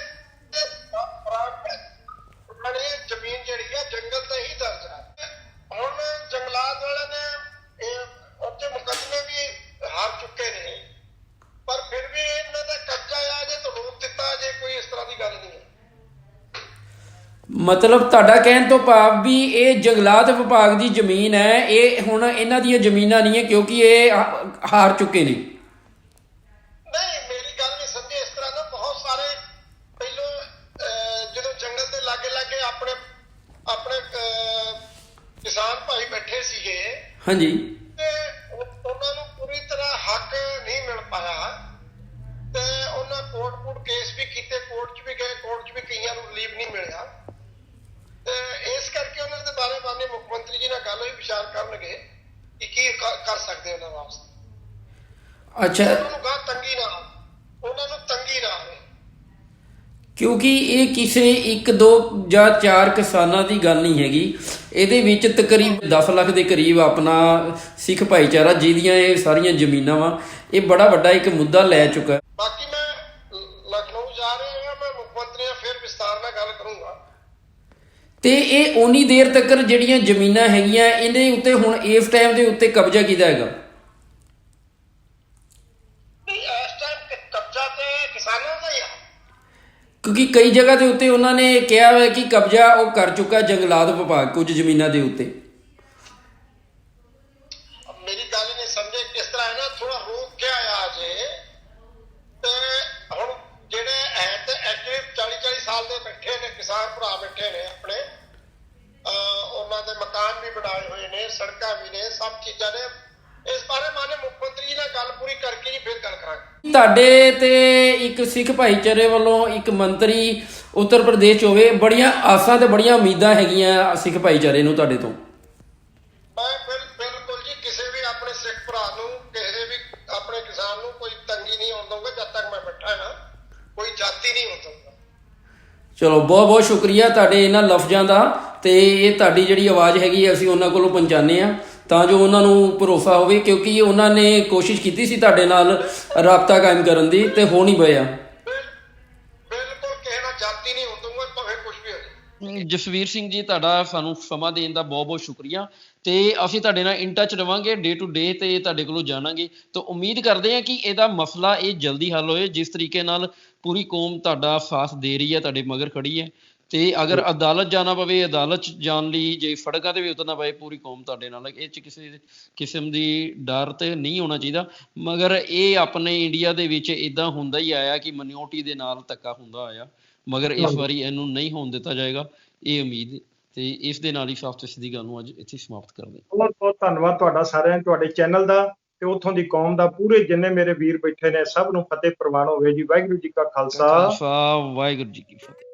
ਪੁਰਾਣੀ ਜ਼ਮੀਨ ਜਿਹੜੀ ਹੈ ਜੰਗਲ ਤੇ ਹੀ ਦਰਜ ਹੈ। ਹੁਣ ਜੰਗਲਾਤ ਵਾਲਿਆਂ ਨੇ ਇਹ ਉੱਥੇ ਮੁਕੱਦਮੇ ਵੀ ਹਾਰ ਚੁੱਕੇ ਨੇ, ਪਰ ਫਿਰ ਵੀ ਇਹਨਾਂ ਦਾ ਕਬਜ਼ਾ ਆ ਜੇ ਤਾਂ ਰੋਕ ਦਿੱਤਾ ਜੇ, ਕੋਈ ਇਸ ਤਰ੍ਹਾਂ ਦੀ ਗੱਲ ਨਹੀਂ ਹੈ।
ਮਤਲਬ ਤੁਹਾਡਾ ਕਹਿਣ ਤੋਂ ਭਾਵ ਵੀ ਇਹ ਜੰਗਲਾਤ ਵਿਭਾਗ ਦੀ ਜ਼ਮੀਨ ਹੈ, ਇਹ ਹੁਣ ਇਹਨਾਂ ਦੀਆਂ ਜ਼ਮੀਨਾਂ ਨਹੀਂ ਹੈ ਕਿਉਂਕਿ ਇਹ ਹਾਰ ਚੁੱਕੇ ਨੇ।
ਨਹੀਂ, ਮੇਰੀ ਗੱਲ ਨਹੀਂ ਸਮਝੇ ਇਸ ਤਰ੍ਹਾਂ ਨਾ। ਬਹੁਤ ਸਾਰੇ ਪਹਿਲੋਂ ਜਦੋਂ ਜੰਗਲ ਦੇ ਲਾਗੇ ਆਪਣੇ ਕਿਸਾਨ ਭਾਈ ਬੈਠੇ ਸੀਗੇ,
ਹਾਂਜੀ,
ਤੇ ਉਹਨਾਂ ਨੂੰ ਪੂਰੀ ਤਰ੍ਹਾਂ ਹੱਕ ਨਹੀਂ ਮਿਲ ਪਾਇਆ ਤੇ ਉਹਨਾਂ ਕੋਰਟ ਕੇਸ ਵੀ ਕੀਤੇ, ਕੋਰਟ 'ਚ ਵੀ ਗਏ, ਕੋਰਟ 'ਚ ਵੀ ਕਈਆਂ ਨੂੰ ਰਿਲੀਫ ਨਹੀਂ ਮਿਲਿਆ। ਤੇ ਇਸ ਕਰਕੇ ਉਹਨਾਂ ਦੇ ਬਾਰੇ ਮਾਨਯੋਗ ਮੁੱਖ ਮੰਤਰੀ ਜੀ ਨਾਲ ਗੱਲ ਹੋਈ, ਵਿਚਾਰ ਕਰਨਗੇ ਕਿ ਕੀ ਕਰ ਸਕਦੇ ਉਹਨਾਂ ਵਾਸਤੇ।
ਅੱਛਾ,
ਉਹਨਾਂ ਨੂੰ ਤੰਗੀ ਨਾ ਆਵੇ,
ਕਿਉਂਕਿ ਇਹ ਕਿਸੇ 1, 2 ਜਾਂ 4 ਕਿਸਾਨਾਂ ਦੀ ਗੱਲ ਨਹੀਂ ਹੈਗੀ। ਇਹਦੇ ਵਿੱਚ ਤਕਰੀਬਨ 10 ਲੱਖ ਦੇ ਕਰੀਬ ਆਪਣਾ ਸਿੱਖ ਭਾਈਚਾਰਾ ਜਿਹਦੀਆਂ ਇਹ ਸਾਰੀਆਂ ਜ਼ਮੀਨਾਂ ਵਾ, ਇਹ ਬੜਾ ਵੱਡਾ ਇੱਕ ਮੁੱਦਾ ਲੈ ਚੁੱਕਾ।
ਬਾਕੀ ਮੈਂ ਲਖਨਊ ਜਾ ਰਿਹਾ ਹਾਂ, ਮੈਂ ਮੁੱਖ ਮੰਤਰੀ ਨਾਲ ਫਿਰ ਵਿਸਤਾਰ ਨਾਲ ਗੱਲ ਕਰੂੰਗਾ।
ਤੇ ਇਹ ਓਨੀ ਦੇਰ ਤੱਕ ਜਿਹੜੀਆਂ ਜ਼ਮੀਨਾਂ ਹੈਗੀਆਂ ਇਹਦੇ ਉੱਤੇ ਹੁਣ ਇਸ ਟਾਈਮ ਦੇ ਉੱਤੇ ਕਬਜ਼ਾ ਕਿਹਦਾ ਹੈਗਾ?
ਇਸ ਟਾਈਮ ਕਬਜ਼ਾ ਤੇ ਕਿਸਾਨਾਂ ਦਾ ਹੀ ਆ,
ਕਿਉਂਕਿ ਕਈ ਜਗ੍ਹਾ ਦੇ ਉੱਤੇ ਉਹਨਾਂ ਨੇ ਕਿਹਾ ਹੋਇਆ ਕਿ ਕਬਜ਼ਾ ਉਹ ਕਰ ਚੁੱਕਾ ਜੰਗਲਾਤ ਵਿਭਾਗ ਕੁਝ ਜ਼ਮੀਨਾਂ ਦੇ ਉੱਤੇ।
ਮੇਰੀ ਗੱਲ ਨਹੀਂ ਸਮਝੇ ਕਿਸ ਤਰ੍ਹਾਂ ਹੈ ਨਾ, ਥੋੜਾ ਰੋਕ ਕੇ ਆਇਆ ਜੇ। ਤੇ ਹੁਣ ਜਿਹੜੇ ਹੈ ਤੇ ਐਕਚੁਅਲੀ 40-40 ਸਾਲ ਦੇ ਬੈਠੇ ਨੇ ਕਿਸਾਨ ਭਰਾ, ਬੈਠੇ ਨੇ ਆਪਣੇ, ਉਹਨਾਂ ਦੇ ਮਕਾਨ ਵੀ ਬਣਾਏ ਹੋਏ ਨੇ, ਸੜਕਾਂ ਵੀ ਨੇ, ਸਭ ਚੀਜ਼ਾਂ ਨੇ। ਇਸ ਬਾਰੇ ਮਾਨਯੋਗ ਮੁੱਖ ਮੰਤਰੀ ਜੀ ਨਾਲ ਗੱਲ ਪੂਰੀ ਕਰਕੇ ਜੀ ਫਿਰ ਗੱਲ ਕਰਾਂਗੇ।
ਤੁਹਾਡੇ ਤੇ ਇੱਕ ਸਿੱਖ ਭਾਈਚਾਰੇ ਵੱਲੋਂ ਇੱਕ ਮੰਤਰੀ ਉੱਤਰ ਪ੍ਰਦੇਸ਼ 'ਚ ਹੋਵੇ, ਬੜੀਆਂ ਆਸਾਂ ਤੇ ਬੜੀਆਂ ਉਮੀਦਾਂ ਹੈਗੀਆਂ ਸਿੱਖ ਭਾਈਚਾਰੇ ਨੂੰ ਤੁਹਾਡੇ ਤੋਂ।
ਮੈਂ ਬਿਲਕੁਲ ਜੀ ਕਿਸੇ ਵੀ ਆਪਣੇ ਸਿੱਖ ਭਰਾ ਨੂੰ, ਕਿਸੇ ਵੀ ਆਪਣੇ ਕਿਸਾਨ ਨੂੰ ਕੋਈ ਤੰਗੀ ਨਹੀਂ ਆਉਣ ਦਊਂਗਾ ਜਦ ਤੱਕ ਮੈਂ ਬੈਠਾ ਨਾ, ਕੋਈ ਜਾਤੀ ਨਹੀਂ ਹੋਣ ਦਊਂਗਾ।
ਚਲੋ, ਬਹੁਤ ਬਹੁਤ ਸ਼ੁਕਰੀਆ ਤੁਹਾਡੇ ਇਹਨਾਂ ਲਫ਼ਜ਼ਾਂ ਦਾ। ਤੇ ਇਹ ਤੁਹਾਡੀ ਜਿਹੜੀ ਆਵਾਜ਼ ਹੈਗੀ ਅਸੀਂ ਉਹਨਾਂ ਕੋਲੋਂ ਪਹੁੰਚਾਉਂਦੇ ਹਾਂ ਤਾਂ ਜੋ ਉਹਨਾਂ ਨੂੰ ਭਰੋਸਾ ਹੋਵੇ, ਕਿਉਂਕਿ ਉਹਨਾਂ ਨੇ ਕੋਸ਼ਿਸ਼ ਕੀਤੀ ਸੀ ਤੁਹਾਡੇ ਨਾਲ ਰਾਬਤਾ ਕਾਇਮ ਕਰਨ ਦੀ ਤੇ ਹੋ ਨਹੀਂ ਪਾਇਆ।
ਬਿਲਕੁਲ ਕਿਸੇ ਨਾਲ ਜਾਤੀ ਨਹੀਂ ਹੋਣ ਦਊਂਗਾ, ਭਾਵੇਂ ਕੁਝ ਵੀ ਹੋ ਜਾਵੇ।
ਜਸਵੀਰ ਸਿੰਘ ਜੀ, ਤੁਹਾਡਾ ਸਾਨੂੰ ਸਮਾਂ ਦੇਣ ਦਾ ਬਹੁਤ ਬਹੁਤ ਸ਼ੁਕਰੀਆ। ਤੇ ਅਸੀਂ ਤੁਹਾਡੇ ਨਾਲ ਇਨ ਟੱਚ ਰਵਾਂਗੇ ਡੇ ਟੂ ਡੇ ਤੇ ਤੁਹਾਡੇ ਕੋਲੋਂ ਜਾਣਾਂਗੇ। ਤਾਂ ਉਮੀਦ ਕਰਦੇ ਹਾਂ ਕਿ ਇਹਦਾ ਮਸਲਾ ਇਹ ਜਲਦੀ ਹੱਲ ਹੋਏ। ਜਿਸ ਤਰੀਕੇ ਨਾਲ ਪੂਰੀ ਕੌਮ ਤੁਹਾਡਾ ਸਾਥ ਦੇ ਰਹੀ ਹੈ, ਤੁਹਾਡੇ ਮਗਰ ਖੜੀ ਹੈ। ਤੇ ਅਗਰ ਅਦਾਲਤ ਜਾਣਾ ਪਵੇ, ਅਦਾਲਤ 'ਚ ਜਾਣ ਲਈ, ਜੇ ਸੜਕਾਂ ਤੇ ਵੀ ਉਤਰਨਾ ਪਵੇ, ਪੂਰੀ ਕੌਮ ਤੁਹਾਡੇ ਨਾਲ। ਇਹ 'ਚ ਕਿਸੇ ਕਿਸਮ ਦੀ ਡਰ ਤੇ ਨਹੀਂ ਹੋਣਾ ਚਾਹੀਦਾ। ਮਗਰ ਇਹ ਆਪਣੇ ਇੰਡੀਆ ਦੇ ਵਿੱਚ ਇੱਦਾਂ ਹੁੰਦਾ ਹੀ ਆਇਆ ਕਿ ਮਿਨੋਰਟੀ ਦੇ ਨਾਲ ਧੱਕਾ ਹੁੰਦਾ ਆਇਆ, ਮਗਰ ਇਸ ਵਾਰੀ ਇਹਨੂੰ ਨਹੀਂ ਹੋਣ ਦਿੱਤਾ ਜਾਏਗਾ, ਇਹ ਉਮੀਦ। ਤੇ ਇਸ ਦੇ ਨਾਲ ਹੀ ਸਾਫ਼ ਤੇ ਸਿੱਧੀ ਗੱਲ ਨੂੰ ਅੱਜ ਇੱਥੇ ਸਮਾਪਤ ਕਰਦੇ।
ਬਹੁਤ ਬਹੁਤ ਧੰਨਵਾਦ ਤੁਹਾਡਾ ਸਾਰਿਆਂ, ਤੁਹਾਡੇ ਚੈਨਲ ਦਾ ਤੇ ਉੱਥੋਂ ਦੀ ਕੌਮ ਦਾ। ਪੂਰੇ ਜਿੰਨੇ ਮੇਰੇ ਵੀਰ ਬੈਠੇ ਨੇ ਸਭ ਨੂੰ ਫਤਿਹ ਪ੍ਰਵਾਨ ਹੋਵੇ ਜੀ। ਵਾਹਿਗੁਰੂ ਜੀ ਕਾ ਖਾਲਸਾ,
ਵਾਹਿਗੁਰੂ ਜੀ ਕੀ ਫਤਿਹ।